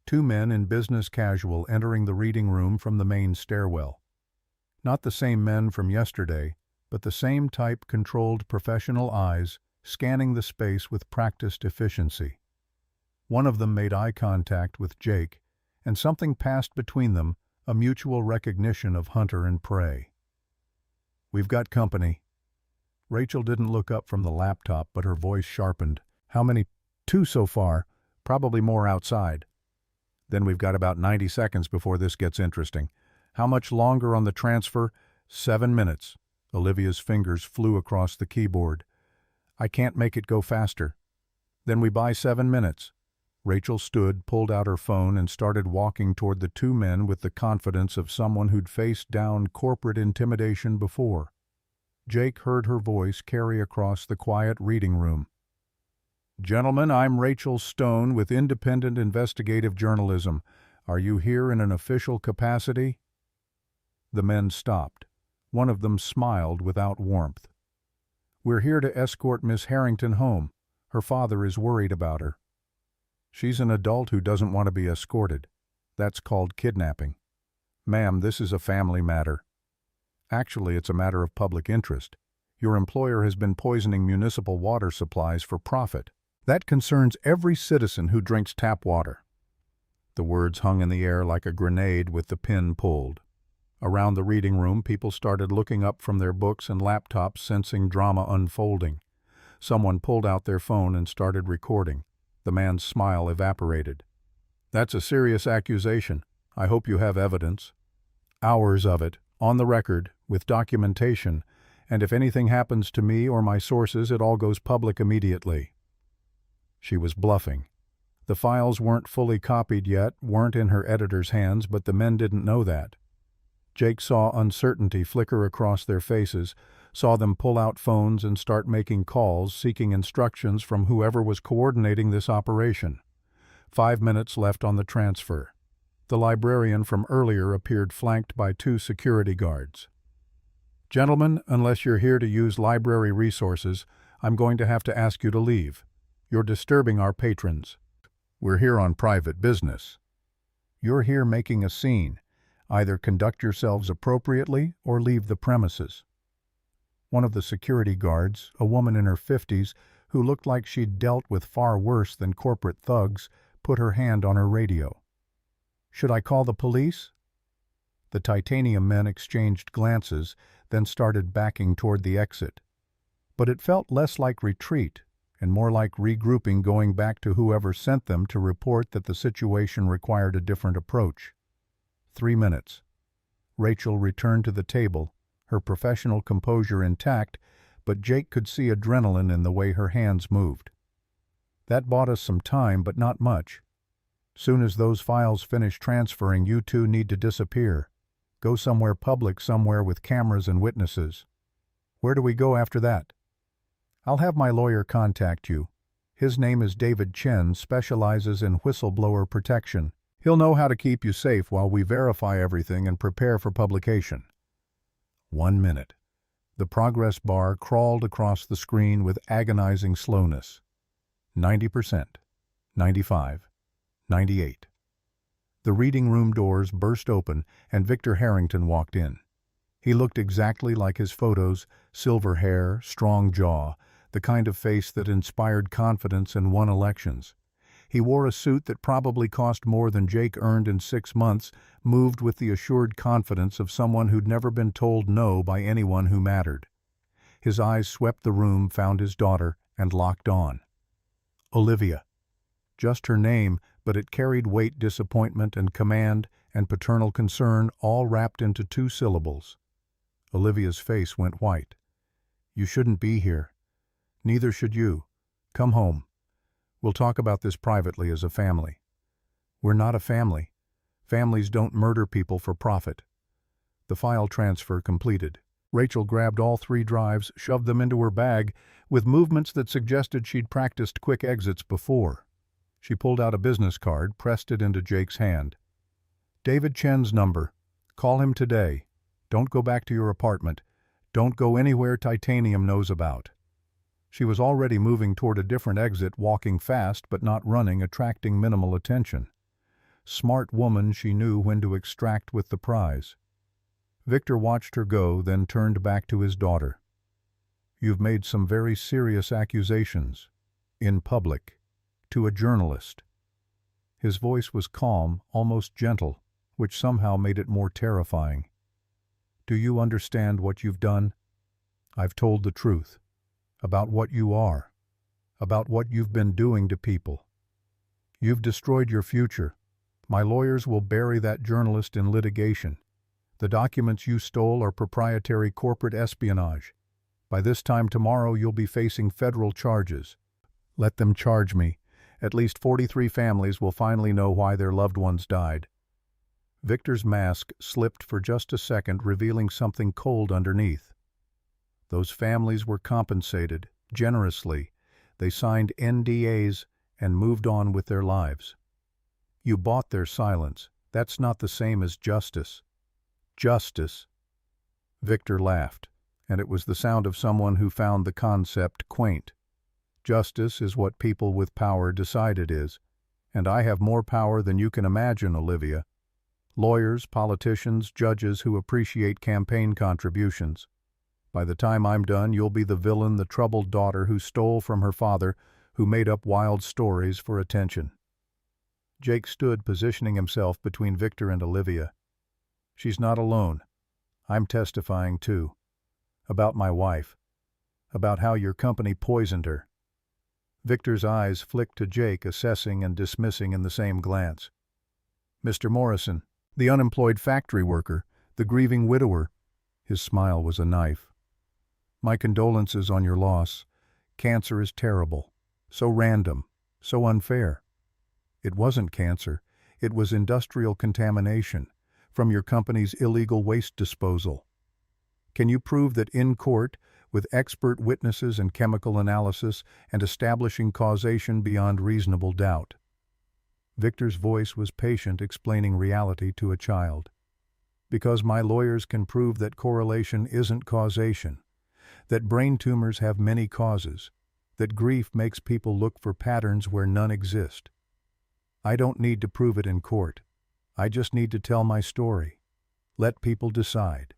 2 men in business casual entering the reading room from the main stairwell. Not the same men from yesterday, but the same type: controlled professional eyes, scanning the space with practiced efficiency. One of them made eye contact with Jake, and something passed between them, a mutual recognition of hunter and prey. "We've got company." Rachel didn't look up from the laptop, but her voice sharpened. "How many?" "2 so far, probably more outside." "Then we've got about 90 seconds before this gets interesting. How much longer on the transfer?" 7 minutes. Olivia's fingers flew across the keyboard. "I can't make it go faster." "Then we buy 7 minutes. Rachel stood, pulled out her phone, and started walking toward the 2 men with the confidence of someone who'd faced down corporate intimidation before. Jake heard her voice carry across the quiet reading room. Gentlemen, I'm Rachel Stone with Independent Investigative Journalism. Are you here in an official capacity? The men stopped. One of them smiled without warmth. We're here to escort Miss Harrington home. Her father is worried about her. She's an adult who doesn't want to be escorted. That's called kidnapping. Ma'am, this is a family matter. Actually, it's a matter of public interest. Your employer has been poisoning municipal water supplies for profit. That concerns every citizen who drinks tap water. The words hung in the air like a grenade with the pin pulled. Around the reading room, people started looking up from their books and laptops, sensing drama unfolding. Someone pulled out their phone and started recording. The man's smile evaporated. That's a serious accusation. I hope you have evidence. Hours of it, on the record, with documentation, and if anything happens to me or my sources, it all goes public immediately. She was bluffing. The files weren't fully copied yet, weren't in her editor's hands, but the men didn't know that. Jake saw uncertainty flicker across their faces, saw them pull out phones and start making calls, seeking instructions from whoever was coordinating this operation. 5 minutes left on the transfer. The librarian from earlier appeared flanked by 2 security guards. Gentlemen, unless you're here to use library resources, I'm going to have to ask you to leave. You're disturbing our patrons. We're here on private business. You're here making a scene. Either conduct yourselves appropriately or leave the premises. One of the security guards, a woman in her 50s, who looked like she'd dealt with far worse than corporate thugs, put her hand on her radio. Should I call the police? The titanium men exchanged glances, then started backing toward the exit. But it felt less like retreat and more like regrouping, going back to whoever sent them to report that the situation required a different approach. 3 minutes. Rachel returned to the table, her professional composure intact, but Jake could see adrenaline in the way her hands moved. That bought us some time, but not much. Soon as those files finish transferring, you 2 need to disappear. Go somewhere public, somewhere with cameras and witnesses. Where do we go after that? I'll have my lawyer contact you. His name is David Chen, specializes in whistleblower protection. He'll know how to keep you safe while we verify everything and prepare for publication. 1 minute. The progress bar crawled across the screen with agonizing slowness. 90%, 95, 98. The reading room doors burst open and Victor Harrington walked in. He looked exactly like his photos, silver hair, strong jaw, the kind of face that inspired confidence and won elections. He wore a suit that probably cost more than Jake earned in 6 months, moved with the assured confidence of someone who'd never been told no by anyone who mattered. His eyes swept the room, found his daughter, and locked on. Olivia. Just her name, but it carried weight, disappointment, and command, and paternal concern, all wrapped into 2 syllables. Olivia's face went white. You shouldn't be here. Neither should you. Come home. We'll talk about this privately as a family. We're not a family. Families don't murder people for profit. The file transfer completed. Rachel grabbed all 3 drives, shoved them into her bag, with movements that suggested she'd practiced quick exits before. She pulled out a business card, pressed it into Jake's hand. David Chen's number. Call him today. Don't go back to your apartment. Don't go anywhere Titanium knows about. She was already moving toward a different exit, walking fast but not running, attracting minimal attention. Smart woman, she knew when to extract with the prize. Victor watched her go, then turned back to his daughter. You've made some very serious accusations. In public. To a journalist. His voice was calm, almost gentle, which somehow made it more terrifying. Do you understand what you've done? I've told the truth. About what you are. About what you've been doing to people. You've destroyed your future. My lawyers will bury that journalist in litigation. The documents you stole are proprietary corporate espionage. By this time tomorrow you'll be facing federal charges. Let them charge me. At least 43 families will finally know why their loved ones died. Victor's mask slipped for just a second, revealing something cold underneath. Those families were compensated, generously. They signed NDAs and moved on with their lives. You bought their silence. That's not the same as justice. Justice. Victor laughed, and it was the sound of someone who found the concept quaint. Justice is what people with power decide it is, and I have more power than you can imagine, Olivia. Lawyers, politicians, judges who appreciate campaign contributions. By the time I'm done, you'll be the villain, the troubled daughter who stole from her father, who made up wild stories for attention. Jake stood, positioning himself between Victor and Olivia. She's not alone. I'm testifying, too. About my wife. About how your company poisoned her. Victor's eyes flicked to Jake, assessing and dismissing in the same glance. Mr. Morrison, the unemployed factory worker, the grieving widower. His smile was a knife. My condolences on your loss. Cancer is terrible. So random. So unfair. It wasn't cancer. It was industrial contamination from your company's illegal waste disposal. Can you prove that in court, with expert witnesses and chemical analysis and establishing causation beyond reasonable doubt? Victor's voice was patient, explaining reality to a child. Because my lawyers can prove that correlation isn't causation, that brain tumors have many causes, that grief makes people look for patterns where none exist. I don't need to prove it in court. I just need to tell my story. Let people decide.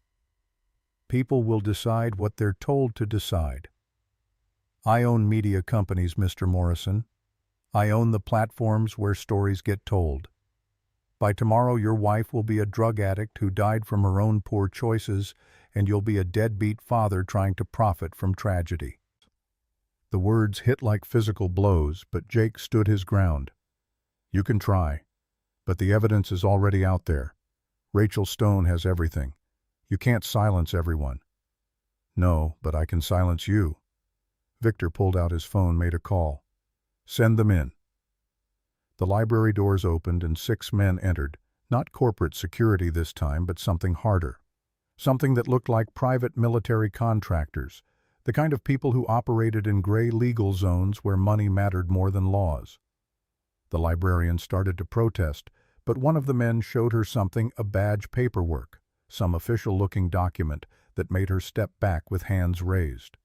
People will decide what they're told to decide. I own media companies, Mr. Morrison. I own the platforms where stories get told. By tomorrow, your wife will be a drug addict who died from her own poor choices, and you'll be a deadbeat father trying to profit from tragedy. The words hit like physical blows, but Jake stood his ground. You can try, but the evidence is already out there. Rachel Stone has everything. You can't silence everyone. No, but I can silence you. Victor pulled out his phone, made a call. Send them in. The library doors opened and 6 men entered, not corporate security this time, but something harder. Something that looked like private military contractors, the kind of people who operated in gray legal zones where money mattered more than laws. The librarian started to protest, but one of the men showed her something, a badge paperwork, some official-looking document that made her step back with hands raised.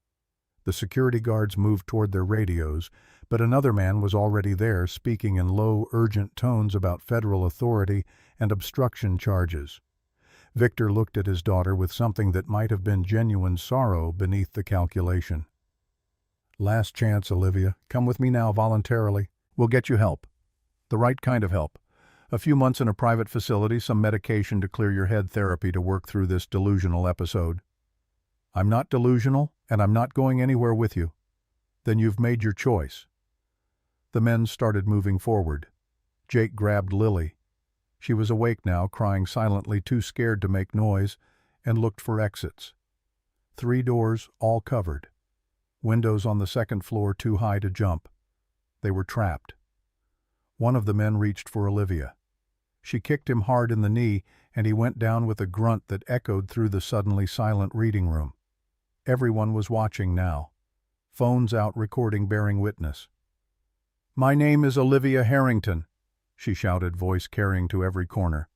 The security guards moved toward their radios, but another man was already there, speaking in low, urgent tones about federal authority and obstruction charges. Victor looked at his daughter with something that might have been genuine sorrow beneath the calculation. Last chance, Olivia. Come with me now voluntarily. We'll get you help. The right kind of help. A few months in a private facility, some medication to clear your head, therapy to work through this delusional episode. I'm not delusional, and I'm not going anywhere with you. Then you've made your choice. The men started moving forward. Jake grabbed Lily. She was awake now, crying silently, too scared to make noise, and looked for exits. 3 doors, all covered. Windows on the 2nd floor too high to jump. They were trapped. One of the men reached for Olivia. She kicked him hard in the knee, and he went down with a grunt that echoed through the suddenly silent reading room. Everyone was watching now. Phones out, recording, bearing witness. My name is Olivia Harrington, she shouted, voice carrying to every corner.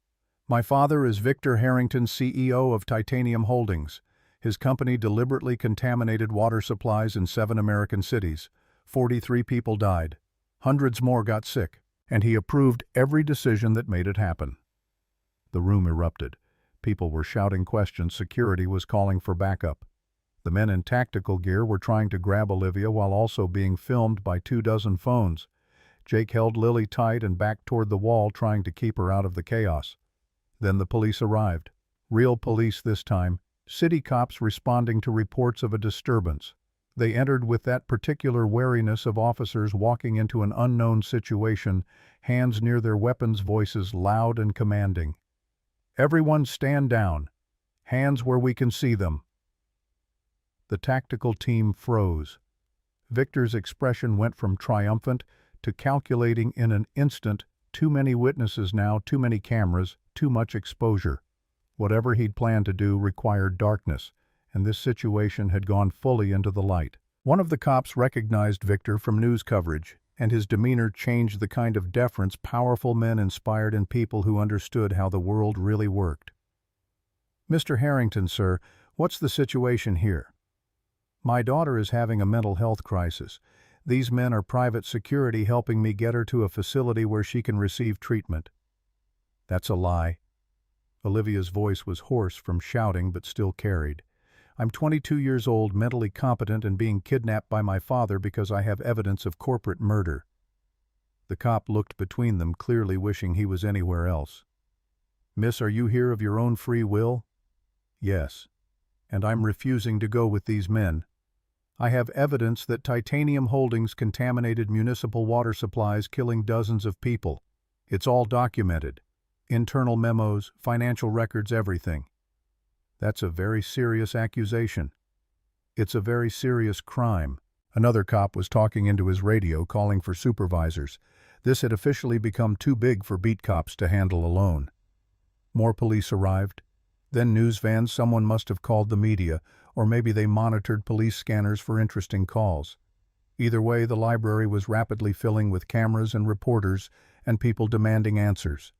My father is Victor Harrington, CEO of Titanium Holdings. His company deliberately contaminated water supplies in 7 American cities. 43 people died. Hundreds more got sick. And he approved every decision that made it happen. The room erupted. People were shouting questions. Security was calling for backup. The men in tactical gear were trying to grab Olivia while also being filmed by 24 phones. Jake held Lily tight and backed toward the wall, trying to keep her out of the chaos. Then the police arrived. Real police this time. City cops responding to reports of a disturbance. They entered with that particular wariness of officers walking into an unknown situation, hands near their weapons, voices loud and commanding. Everyone stand down. Hands where we can see them. The tactical team froze. Victor's expression went from triumphant to calculating in an instant. Too many witnesses now, too many cameras, too much exposure. Whatever he'd planned to do required darkness, and this situation had gone fully into the light. One of the cops recognized Victor from news coverage, and his demeanor changed the kind of deference powerful men inspired in people who understood how the world really worked. "Mr. Harrington, sir, what's the situation here?" "My daughter is having a mental health crisis. These men are private security helping me get her to a facility where she can receive treatment." "That's a lie." Olivia's voice was hoarse from shouting but still carried. "I'm 22 years old, mentally competent, and being kidnapped by my father because I have evidence of corporate murder." The cop looked between them, clearly wishing he was anywhere else. "Miss, are you here of your own free will?" "Yes. And I'm refusing to go with these men. I have evidence that Titanium Holdings contaminated municipal water supplies, killing dozens of people. It's all documented. Internal memos, financial records, everything." "That's a very serious accusation." "It's a very serious crime." Another cop was talking into his radio, calling for supervisors. This had officially become too big for beat cops to handle alone. More police arrived. Then news vans. Someone must have called the media, or maybe they monitored police scanners for interesting calls. Either way, the library was rapidly filling with cameras and reporters and people demanding answers.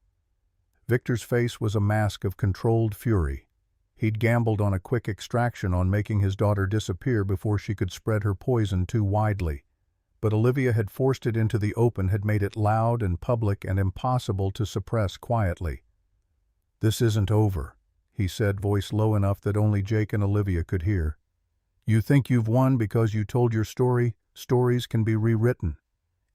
Victor's face was a mask of controlled fury. He'd gambled on a quick extraction, on making his daughter disappear before she could spread her poison too widely. But Olivia had forced it into the open, had made it loud and public and impossible to suppress quietly. "This isn't over," he said, voice low enough that only Jake and Olivia could hear. "You think you've won because you told your story? Stories can be rewritten.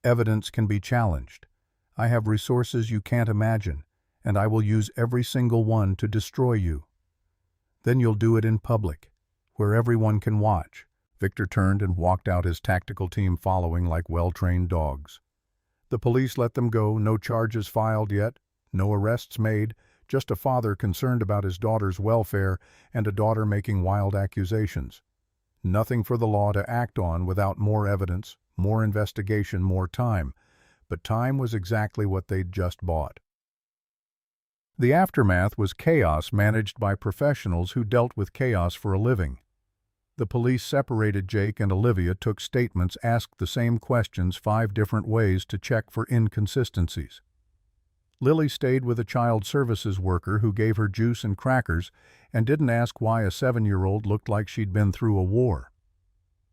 Evidence can be challenged. I have resources you can't imagine, and I will use every single one to destroy you. Then you'll do it in public, where everyone can watch." Victor turned and walked out, his tactical team following like well-trained dogs. The police let them go, no charges filed yet, no arrests made, just a father concerned about his daughter's welfare and a daughter making wild accusations. Nothing for the law to act on without more evidence, more investigation, more time. But time was exactly what they'd just bought. The aftermath was chaos managed by professionals who dealt with chaos for a living. The police separated Jake and Olivia, took statements, asked the same questions 5 different ways to check for inconsistencies. Lily stayed with a child services worker who gave her juice and crackers and didn't ask why a 7-year-old looked like she'd been through a war.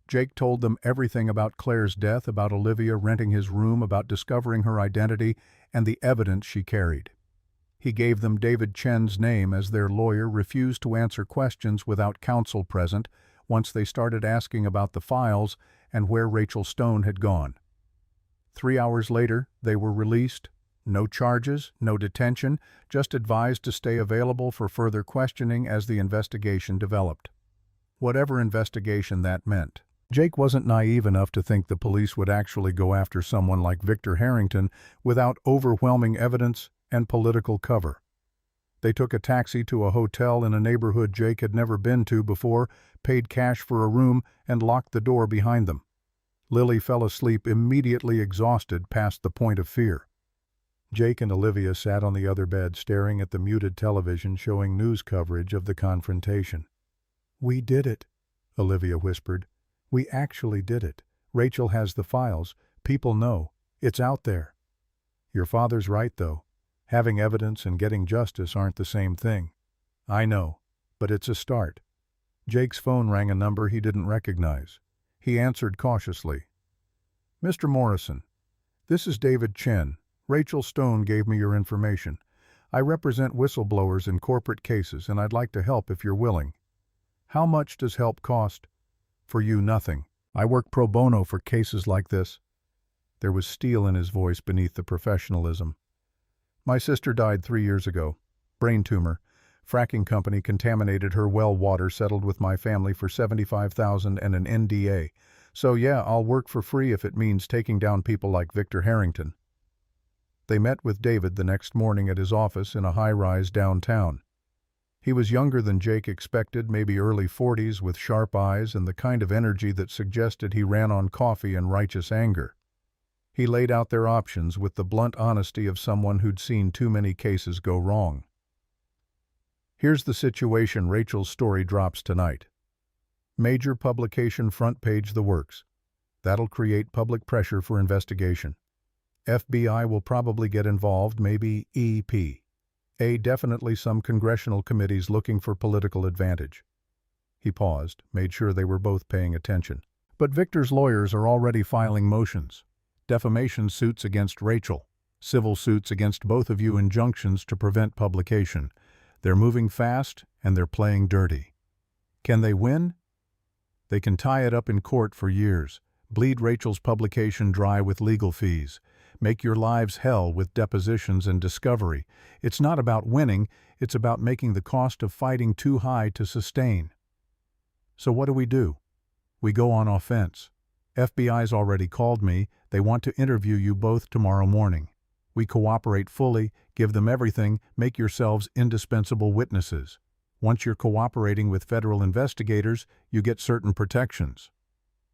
Jake told them everything about Claire's death, about Olivia renting his room, about discovering her identity and the evidence she carried. He gave them David Chen's name as their lawyer, refused to answer questions without counsel present once they started asking about the files and where Rachel Stone had gone. 3 hours later, they were released. No charges, no detention, just advised to stay available for further questioning as the investigation developed. Whatever investigation that meant. Jake wasn't naive enough to think the police would actually go after someone like Victor Harrington without overwhelming evidence and political cover. They took a taxi to a hotel in a neighborhood Jake had never been to before, paid cash for a room, and locked the door behind them. Lily fell asleep, immediately exhausted past the point of fear. Jake and Olivia sat on the other bed, staring at the muted television showing news coverage of the confrontation. "We did it," Olivia whispered. "We actually did it. Rachel has the files. People know. It's out there." "Your father's right, though. Having evidence and getting justice aren't the same thing." "I know, but it's a start." Jake's phone rang, a number he didn't recognize. He answered cautiously. "Mr. Morrison, this is David Chen. Rachel Stone gave me your information. I represent whistleblowers in corporate cases, and I'd like to help if you're willing." "How much does help cost?" "For you, nothing. I work pro bono for cases like this." There was steel in his voice beneath the professionalism. "My sister died 3 years ago. Brain tumor. Fracking company contaminated her well water, settled with my family for $75,000 and an NDA. So yeah, I'll work for free if it means taking down people like Victor Harrington." They met with David the next morning at his office in a high-rise downtown. He was younger than Jake expected, maybe early 40s, with sharp eyes and the kind of energy that suggested he ran on coffee and righteous anger. He laid out their options with the blunt honesty of someone who'd seen too many cases go wrong. "Here's the situation. Rachel's story drops tonight. Major publication front page the works. That'll create public pressure for investigation. FBI will probably get involved, maybe EP. Definitely some congressional committees looking for political advantage. He paused, made sure they were both paying attention. But Victor's lawyers are already filing motions. Defamation suits against Rachel. Civil suits against both of you, injunctions to prevent publication. They're moving fast, and they're playing dirty. Can they win? They can tie it up in court for years, bleed Rachel's publication dry with legal fees, make your lives hell with depositions and discovery. It's not about winning, it's about making the cost of fighting too high to sustain. So what do? We go on offense. FBI's already called me. They want to interview you both tomorrow morning. We cooperate fully, give them everything, make yourselves indispensable witnesses. Once you're cooperating with federal investigators, you get certain protections.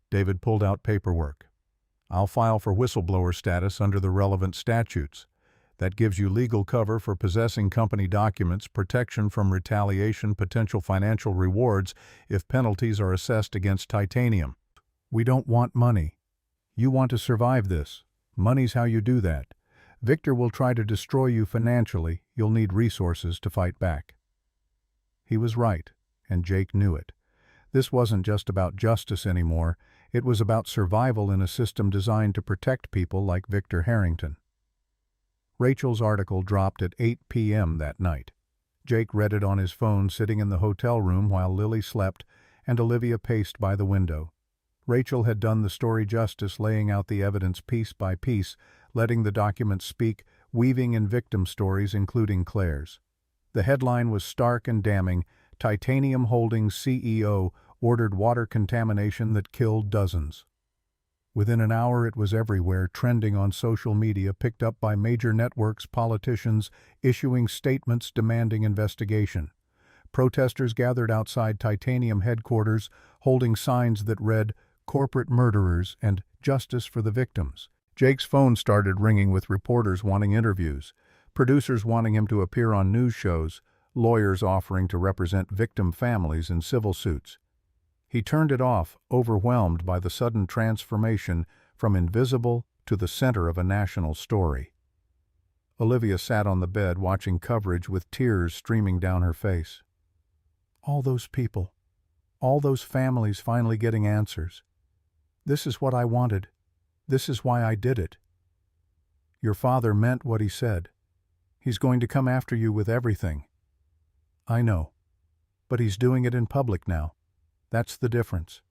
David pulled out paperwork. I'll file for whistleblower status under the relevant statutes. That gives you legal cover for possessing company documents, protection from retaliation, potential financial rewards if penalties are assessed against Titanium. We don't want money. You want to survive this. Money's how you do that. Victor will try to destroy you financially. You'll need resources to fight back. He was right, and Jake knew it. This wasn't just about justice anymore. It was about survival in a system designed to protect people like Victor Harrington. Rachel's article dropped at 8 p.m. that night. Jake read it on his phone sitting in the hotel room while Lily slept and Olivia paced by the window. Rachel had done the story justice, laying out the evidence piece by piece, letting the documents speak, weaving in victim stories, including Claire's. The headline was stark and damning: Titanium Holdings CEO ordered water contamination that killed dozens. Within an hour it was everywhere, trending on social media, picked up by major networks, politicians issuing statements demanding investigation. Protesters gathered outside Titanium headquarters, holding signs that read, "Corporate murderers" and "Justice for the victims." Jake's phone started ringing with reporters wanting interviews, producers wanting him to appear on news shows, lawyers offering to represent victim families in civil suits. He turned it off, overwhelmed by the sudden transformation from invisible to the center of a national story. Olivia sat on the bed watching coverage with tears streaming down her face. All those people, all those families finally getting answers. This is what I wanted. This is why I did it. Your father meant what he said. He's going to come after you with everything. I know. But he's doing it in public now. That's the difference.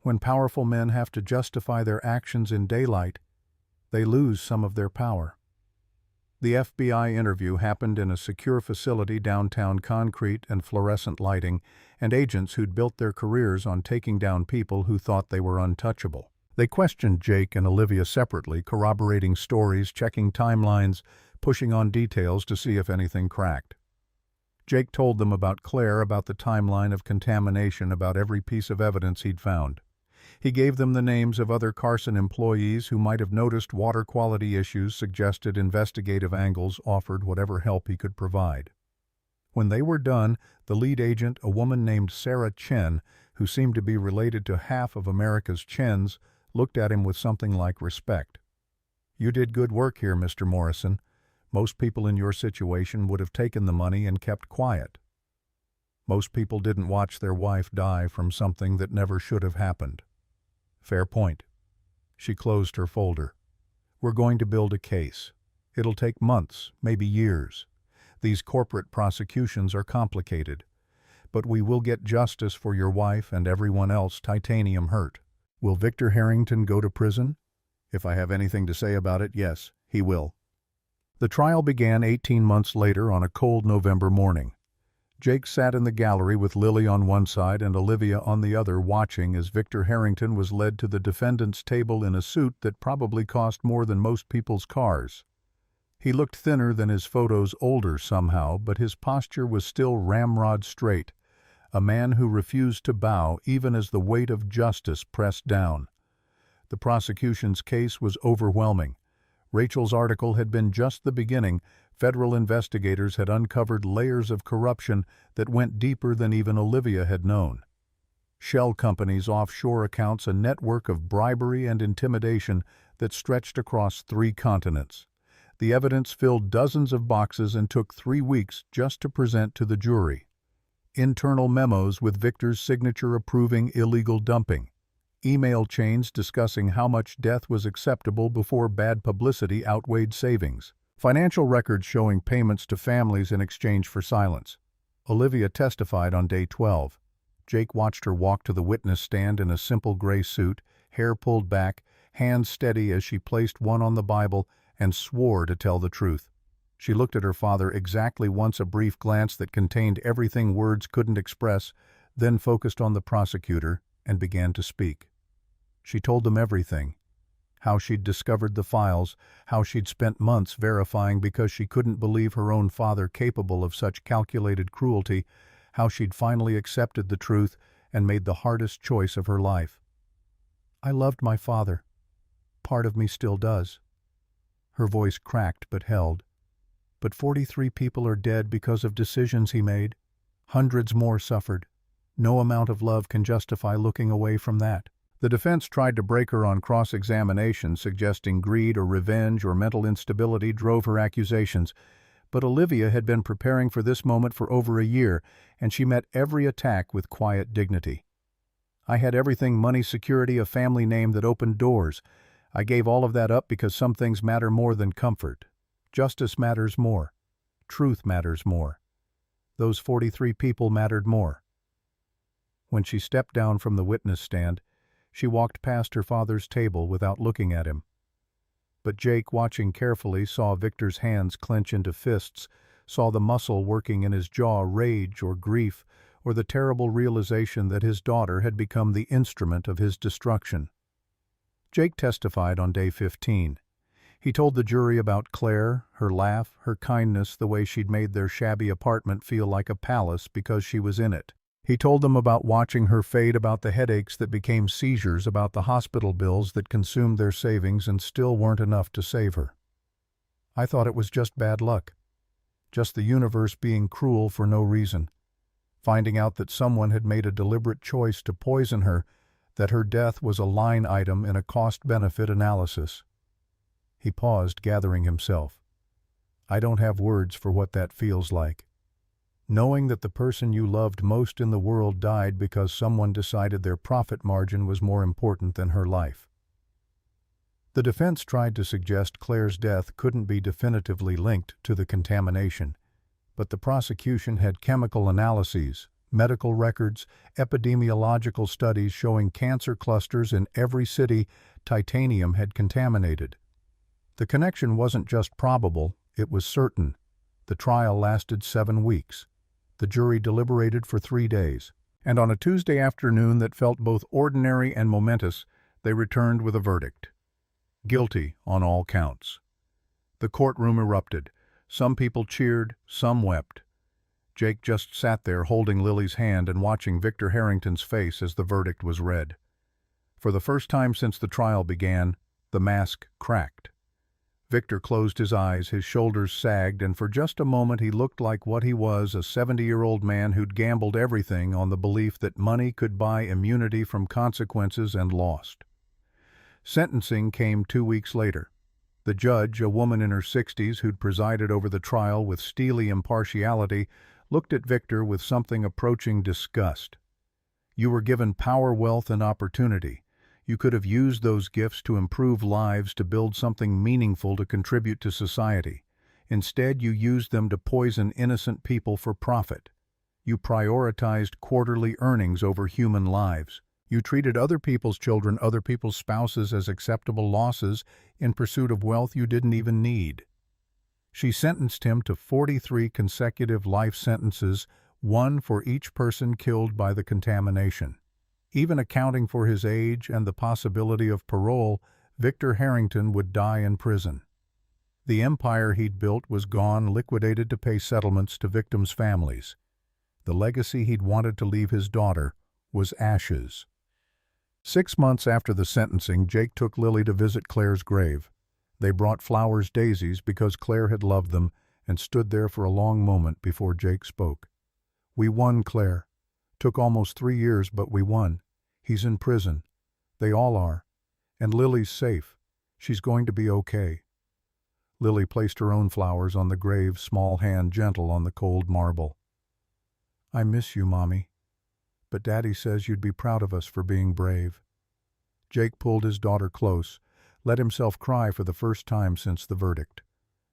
When powerful men have to justify their actions in daylight, they lose some of their power. The FBI interview happened in a secure facility downtown, concrete and fluorescent lighting, and agents who'd built their careers on taking down people who thought they were untouchable. They questioned Jake and Olivia separately, corroborating stories, checking timelines, pushing on details to see if anything cracked. Jake told them about Claire, about the timeline of contamination, about every piece of evidence he'd found. He gave them the names of other Carson employees who might have noticed water quality issues, suggested investigative angles, offered whatever help he could provide. When they were done, the lead agent, a woman named Sarah Chen, who seemed to be related to half of America's Chens, looked at him with something like respect. "You did good work here, Mr. Morrison. Most people in your situation would have taken the money and kept quiet. Most people didn't watch their wife die from something that never should have happened." Fair point. She closed her folder. "We're going to build a case. It'll take months, maybe years. These corporate prosecutions are complicated. But we will get justice for your wife and everyone else Titanium hurt. Will Victor Harrington go to prison? If I have anything to say about it, yes, he will." The trial began 18 months later on a cold November morning. Jake sat in the gallery with Lily on one side and Olivia on the other, watching as Victor Harrington was led to the defendant's table in a suit that probably cost more than most people's cars. He looked thinner than his photos, older somehow, but his posture was still ramrod straight, a man who refused to bow even as the weight of justice pressed down. The prosecution's case was overwhelming. Rachel's article had been just the beginning. Federal investigators had uncovered layers of corruption that went deeper than even Olivia had known. shell companies, offshore accounts, a network of bribery and intimidation that stretched across 3 continents. The evidence filled dozens of boxes and took 3 weeks just to present to the jury. Internal memos with Victor's signature approving illegal dumping. Email chains discussing how much death was acceptable before bad publicity outweighed savings. Financial records showing payments to families in exchange for silence. Olivia testified on day 12. Jake watched her walk to the witness stand in a simple gray suit, hair pulled back, hands steady as she placed one on the Bible, and swore to tell the truth. She looked at her father exactly once, a brief glance that contained everything words couldn't express, then focused on the prosecutor and began to speak. She told them everything. How she'd discovered the files, how she'd spent months verifying because she couldn't believe her own father capable of such calculated cruelty, how she'd finally accepted the truth and made the hardest choice of her life. "I loved my father. Part of me still does." Her voice cracked but held. "But 43 people are dead because of decisions he made. Hundreds more suffered. No amount of love can justify looking away from that." The defense tried to break her on cross-examination, suggesting greed or revenge or mental instability drove her accusations, but Olivia had been preparing for this moment for over a year, and she met every attack with quiet dignity. "I had everything: money, security, a family name that opened doors. I gave all of that up because some things matter more than comfort. Justice matters more. Truth matters more. Those 43 people mattered more." When she stepped down from the witness stand, she walked past her father's table without looking at him. But Jake, watching carefully, saw Victor's hands clench into fists, saw the muscle working in his jaw, rage or grief, or the terrible realization that his daughter had become the instrument of his destruction. Jake testified on day 15. He told the jury about Claire, her laugh, her kindness, the way she'd made their shabby apartment feel like a palace because she was in it. He told them about watching her fade, about the headaches that became seizures, about the hospital bills that consumed their savings and still weren't enough to save her. "I thought it was just bad luck. Just the universe being cruel for no reason. Finding out that someone had made a deliberate choice to poison her, that her death was a line item in a cost-benefit analysis." He paused, gathering himself. "I don't have words for what that feels like. Knowing that the person you loved most in the world died because someone decided their profit margin was more important than her life." The defense tried to suggest Claire's death couldn't be definitively linked to the contamination, but the prosecution had chemical analyses, medical records, epidemiological studies showing cancer clusters in every city titanium had contaminated. The connection wasn't just probable, it was certain. The trial lasted 7 weeks. The jury deliberated for 3 days, and on a Tuesday afternoon that felt both ordinary and momentous, they returned with a verdict. Guilty on all counts. The courtroom erupted. Some people cheered, some wept. Jake just sat there holding Lily's hand and watching Victor Harrington's face as the verdict was read. For the first time since the trial began, the mask cracked. Victor closed his eyes, his shoulders sagged, and for just a moment he looked like what he was, a 70-year-old man who'd gambled everything on the belief that money could buy immunity from consequences and lost. Sentencing came 2 weeks later. The judge, a woman in her 60s who'd presided over the trial with steely impartiality, looked at Victor with something approaching disgust. "You were given power, wealth, and opportunity. You could have used those gifts to improve lives, to build something meaningful, to contribute to society. Instead, you used them to poison innocent people for profit. You prioritized quarterly earnings over human lives. You treated other people's children, other people's spouses as acceptable losses in pursuit of wealth you didn't even need." She sentenced him to 43 consecutive life sentences, 1 for each person killed by the contamination. Even accounting for his age and the possibility of parole, Victor Harrington would die in prison. The empire he'd built was gone, liquidated to pay settlements to victims' families. The legacy he'd wanted to leave his daughter was ashes. 6 months after the sentencing, Jake took Lily to visit Claire's grave. They brought flowers, daisies, because Claire had loved them, and stood there for a long moment before Jake spoke. "We won, Claire. Took almost 3 years, but we won. He's in prison. They all are. And Lily's safe. She's going to be okay." Lily placed her own flowers on the grave, small hand gentle on the cold marble. "I miss you, Mommy. But Daddy says you'd be proud of us for being brave." Jake pulled his daughter close, let himself cry for the first time since the verdict.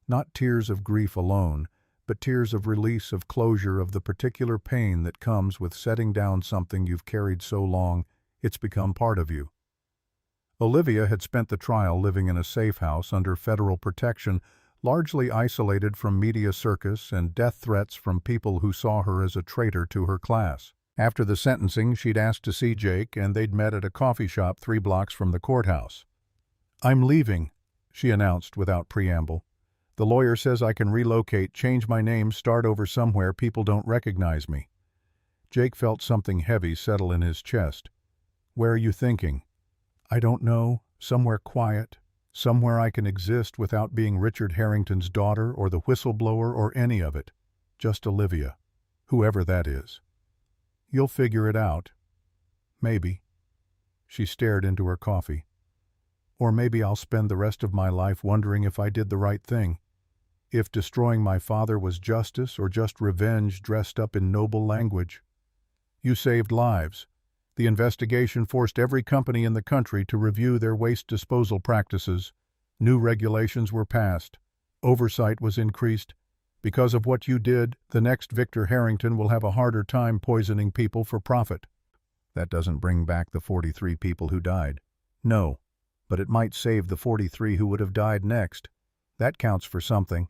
Not tears of grief alone, but tears of release, of closure, of the particular pain that comes with setting down something you've carried so long it's become part of you. Olivia had spent the trial living in a safe house under federal protection, largely isolated from media circus and death threats from people who saw her as a traitor to her class. After the sentencing, she'd asked to see Jake, and they'd met at a coffee shop 3 blocks from the courthouse. "I'm leaving," she announced without preamble. "The lawyer says I can relocate, change my name, start over somewhere people don't recognize me." Jake felt something heavy settle in his chest. "Where are you thinking?" "I don't know. Somewhere quiet. Somewhere I can exist without being Richard Harrington's daughter or the whistleblower or any of it. Just Olivia. Whoever that is." "You'll figure it out." "Maybe." She stared into her coffee. "Or maybe I'll spend the rest of my life wondering if I did the right thing. If destroying my father was justice or just revenge dressed up in noble language." "You saved lives. The investigation forced every company in the country to review their waste disposal practices. New regulations were passed. Oversight was increased. Because of what you did, the next Victor Harrington will have a harder time poisoning people for profit." "That doesn't bring back the 43 people who died." "No, but it might save the 43 who would have died next. That counts for something."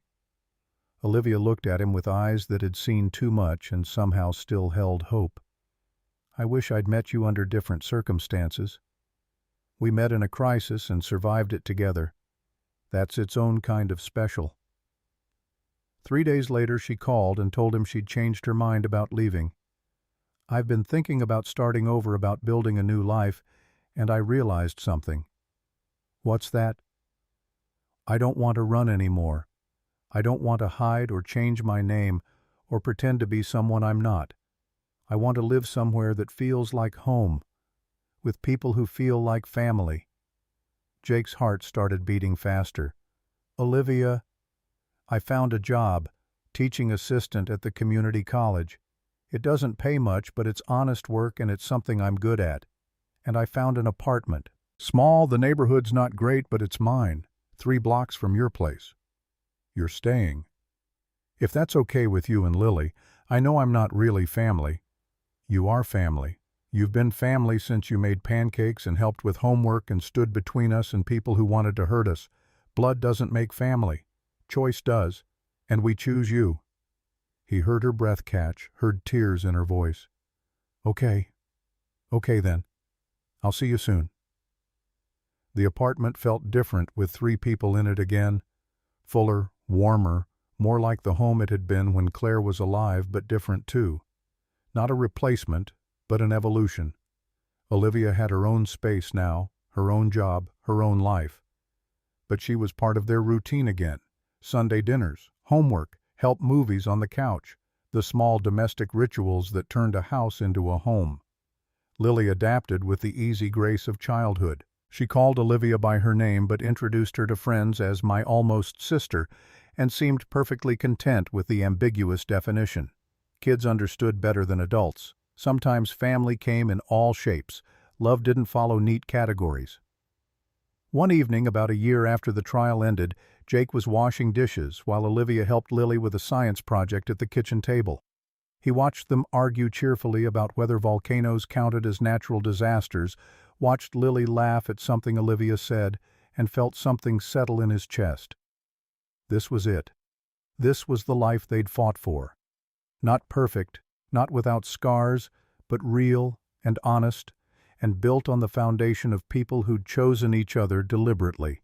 Olivia looked at him with eyes that had seen too much and somehow still held hope. "I wish I'd met you under different circumstances. We met in a crisis and survived it together. That's its own kind of special." 3 days later she called and told him she'd changed her mind about leaving. "I've been thinking about starting over, about building a new life, and I realized something." "What's that?" "I don't want to run anymore. I don't want to hide or change my name or pretend to be someone I'm not. I want to live somewhere that feels like home, with people who feel like family." Jake's heart started beating faster. "Olivia, I found a job, teaching assistant at the community college. It doesn't pay much, but it's honest work and it's something I'm good at. And I found an apartment. Small, the neighborhood's not great, but it's mine, 3 blocks from your place. You're staying. If that's okay with you and Lily, I know I'm not really family." "You are family. You've been family since you made pancakes and helped with homework and stood between us and people who wanted to hurt us. Blood doesn't make family. Choice does. And we choose you." He heard her breath catch, heard tears in her voice. "Okay. Okay then. I'll see you soon." The apartment felt different with 3 people in it again. Fuller, warmer, more like the home it had been when Claire was alive, but different too. Not a replacement, but an evolution. Olivia had her own space now, her own job, her own life. But she was part of their routine again. Sunday dinners, homework, help movies on the couch, the small domestic rituals that turned a house into a home. Lily adapted with the easy grace of childhood. She called Olivia by her name but introduced her to friends as my almost sister and seemed perfectly content with the ambiguous definition. Kids understood better than adults. Sometimes family came in all shapes. Love didn't follow neat categories. One evening, about a year after the trial ended, Jake was washing dishes while Olivia helped Lily with a science project at the kitchen table. He watched them argue cheerfully about whether volcanoes counted as natural disasters, watched Lily laugh at something Olivia said, and felt something settle in his chest. This was it. This was the life they'd fought for. Not perfect, not without scars, but real and honest, and built on the foundation of people who'd chosen each other deliberately.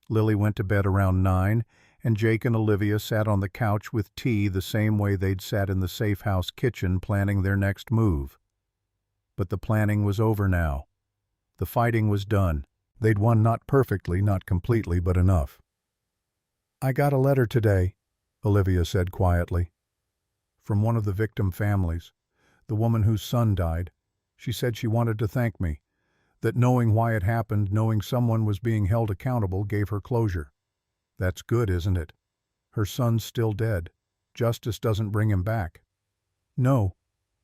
Lily went to bed around 9, and Jake and Olivia sat on the couch with tea the same way they'd sat in the safe house kitchen planning their next move. But the planning was over now. The fighting was done. They'd won, not perfectly, not completely, but enough. "I got a letter today," Olivia said quietly. "From one of the victim families. the woman whose son died. She said she wanted to thank me, that knowing why it happened, knowing someone was being held accountable, gave her closure. That's good, isn't it? Her son's still dead. Justice doesn't bring him back. No,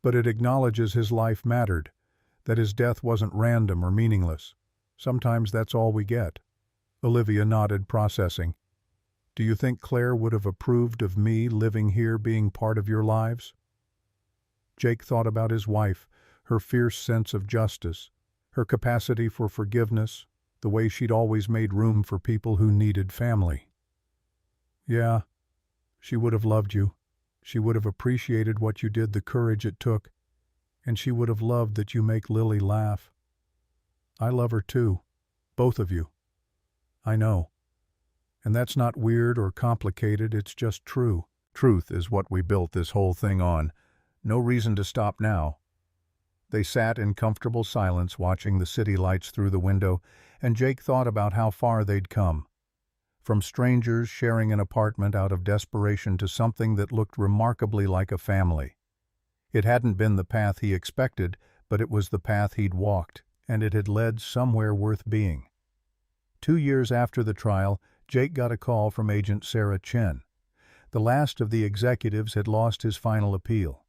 but it acknowledges his life mattered, that his death wasn't random or meaningless. Sometimes that's all we get. Olivia nodded, processing. Do you think Claire would have approved of me living here, being part of your lives? Jake thought about his wife, her fierce sense of justice, her capacity for forgiveness, the way she'd always made room for people who needed family. Yeah, she would have loved you. She would have appreciated what you did, the courage it took, and she would have loved that you make Lily laugh. I love her too, both of you. I know. And that's not weird or complicated, it's just true. Truth is what we built this whole thing on. No reason to stop now. They sat in comfortable silence watching the city lights through the window, and Jake thought about how far they'd come. From strangers sharing an apartment out of desperation to something that looked remarkably like a family. It hadn't been the path he expected, but it was the path he'd walked, and it had led somewhere worth being. 2 years after the trial, Jake got a call from Agent Sarah Chen. The last of the executives had lost his final appeal.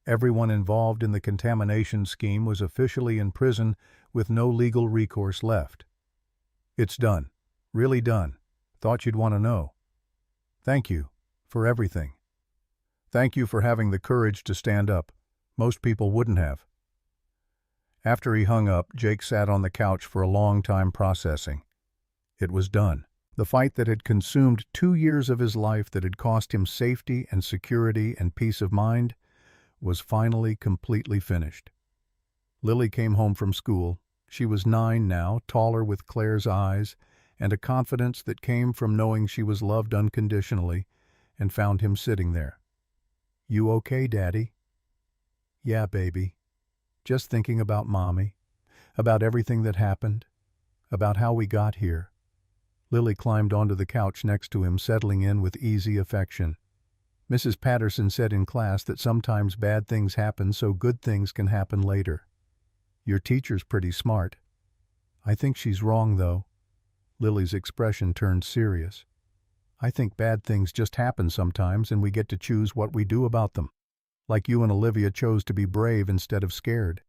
Everyone involved in the contamination scheme was officially in prison with no legal recourse left. It's done. Really done. Thought you'd want to know. Thank you for everything. Thank you for having the courage to stand up. Most people wouldn't have. After he hung up, Jake sat on the couch for a long time processing. It was done. The fight that had consumed 2 years of his life, that had cost him safety and security and peace of mind, was finally completely finished. Lily came home from school. She was 9 now, taller, with Claire's eyes, and a confidence that came from knowing she was loved unconditionally, and found him sitting there. You okay, Daddy? Yeah, baby. Just thinking about Mommy, about everything that happened, about how we got here. Lily climbed onto the couch next to him, settling in with easy affection. Mrs. Patterson said in class that sometimes bad things happen so good things can happen later. Your teacher's pretty smart. I think she's wrong, though. Lily's expression turned serious. I think bad things just happen sometimes, and we get to choose what we do about them. Like you and Olivia chose to be brave instead of scared.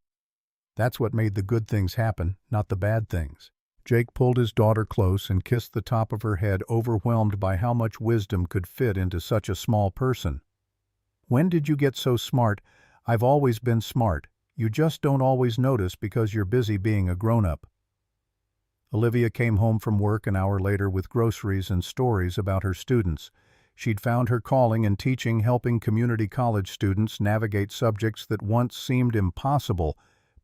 That's what made the good things happen, not the bad things. Jake pulled his daughter close and kissed the top of her head, overwhelmed by how much wisdom could fit into such a small person. When did you get so smart? I've always been smart. You just don't always notice because you're busy being a grown-up. Olivia came home from work an hour later with groceries and stories about her students. She'd found her calling in teaching, helping community college students navigate subjects that once seemed impossible,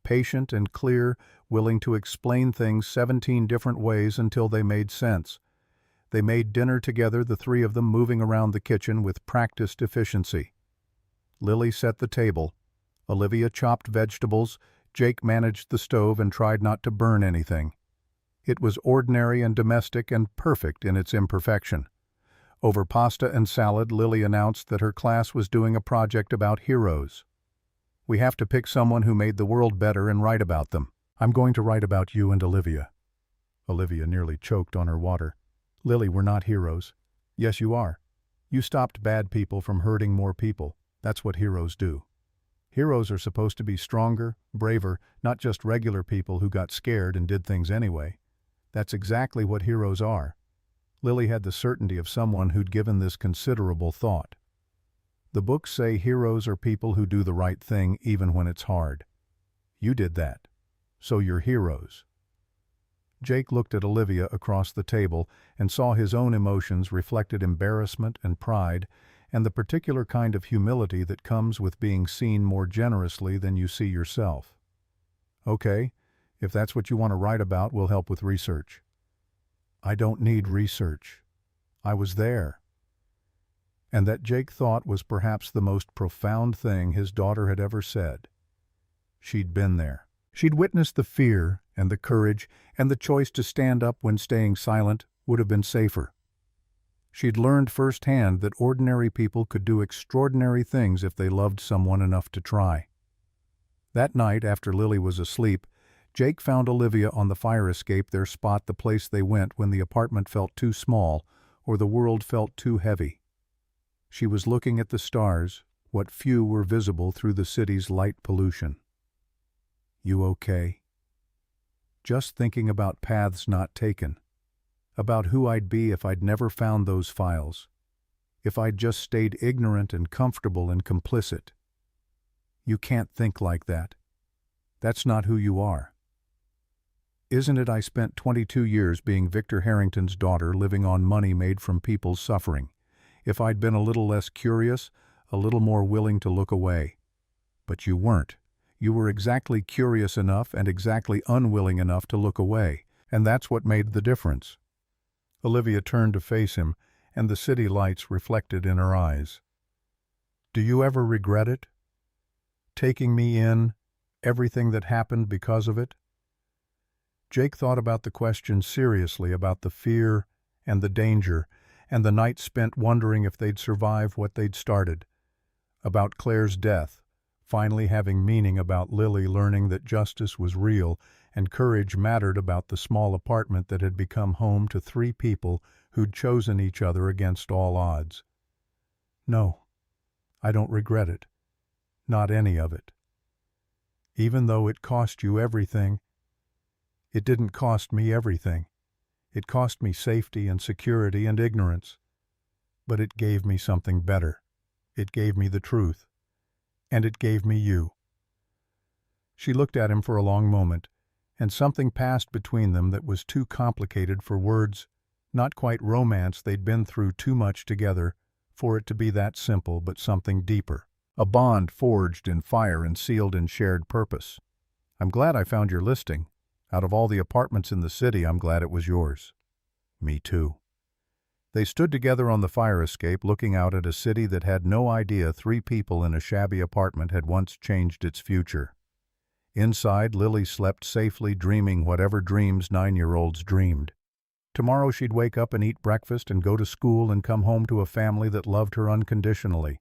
patient and clear, willing to explain things 17 different ways until they made sense. They made dinner together, the 3 of them moving around the kitchen with practiced efficiency. Lily set the table. Olivia chopped vegetables. Jake managed the stove and tried not to burn anything. It was ordinary and domestic and perfect in its imperfection. Over pasta and salad, Lily announced that her class was doing a project about heroes. We have to pick someone who made the world better and write about them. I'm going to write about you and Olivia. Olivia nearly choked on her water. Lily, we're not heroes. Yes, you are. You stopped bad people from hurting more people. That's what heroes do. Heroes are supposed to be stronger, braver, not just regular people who got scared and did things anyway. That's exactly what heroes are. Lily had the certainty of someone who'd given this considerable thought. The books say heroes are people who do the right thing even when it's hard. You did that. So you're heroes. Jake looked at Olivia across the table and saw his own emotions reflected: embarrassment and pride, and the particular kind of humility that comes with being seen more generously than you see yourself. Okay, if that's what you want to write about, we'll help with research. I don't need research. I was there. And that, Jake thought, was perhaps the most profound thing his daughter had ever said. She'd been there. She'd witnessed the fear and the courage, and the choice to stand up when staying silent would have been safer. She'd learned firsthand that ordinary people could do extraordinary things if they loved someone enough to try. That night, after Lily was asleep, Jake found Olivia on the fire escape, their spot, the place they went when the apartment felt too small or the world felt too heavy. She was looking at the stars, what few were visible through the city's light pollution. "You okay?" Just thinking about paths not taken, about who I'd be if I'd never found those files, if I'd just stayed ignorant and comfortable and complicit. You can't think like that. That's not who you are. Isn't it I spent 22 years being Victor Harrington's daughter, living on money made from people's suffering. If I'd been a little less curious, a little more willing to look away. But you weren't. You were exactly curious enough and exactly unwilling enough to look away, and that's what made the difference. Olivia turned to face him, and the city lights reflected in her eyes. "Do you ever regret it? Taking me in, everything that happened because of it?" Jake thought about the question seriously, about the fear and the danger, and the night spent wondering if they'd survive what they'd started. About Claire's death, finally having meaning, about Lily learning that justice was real and courage mattered, about the small apartment that had become home to 3 people who'd chosen each other against all odds. "No, I don't regret it. Not any of it. Even though it cost you everything, it didn't cost me everything. It cost me safety and security and ignorance. But it gave me something better. It gave me the truth. And it gave me you." She looked at him for a long moment, and something passed between them that was too complicated for words, not quite romance, they'd been through too much together for it to be that simple, but something deeper. A bond forged in fire and sealed in shared purpose. "I'm glad I found your listing. Out of all the apartments in the city, I'm glad it was yours." "Me too." They stood together on the fire escape, looking out at a city that had no idea 3 people in a shabby apartment had once changed its future. Inside, Lily slept safely, dreaming whatever dreams 9-year-olds dreamed. Tomorrow she'd wake up and eat breakfast and go to school and come home to a family that loved her unconditionally.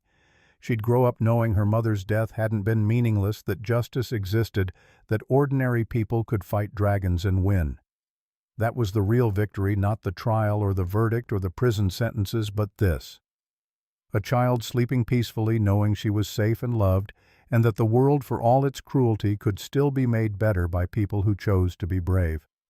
She'd grow up knowing her mother's death hadn't been meaningless, that justice existed, that ordinary people could fight dragons and win. That was the real victory, not the trial or the verdict or the prison sentences, but this. A child sleeping peacefully, knowing she was safe and loved, and that the world, for all its cruelty, could still be made better by people who chose to be brave.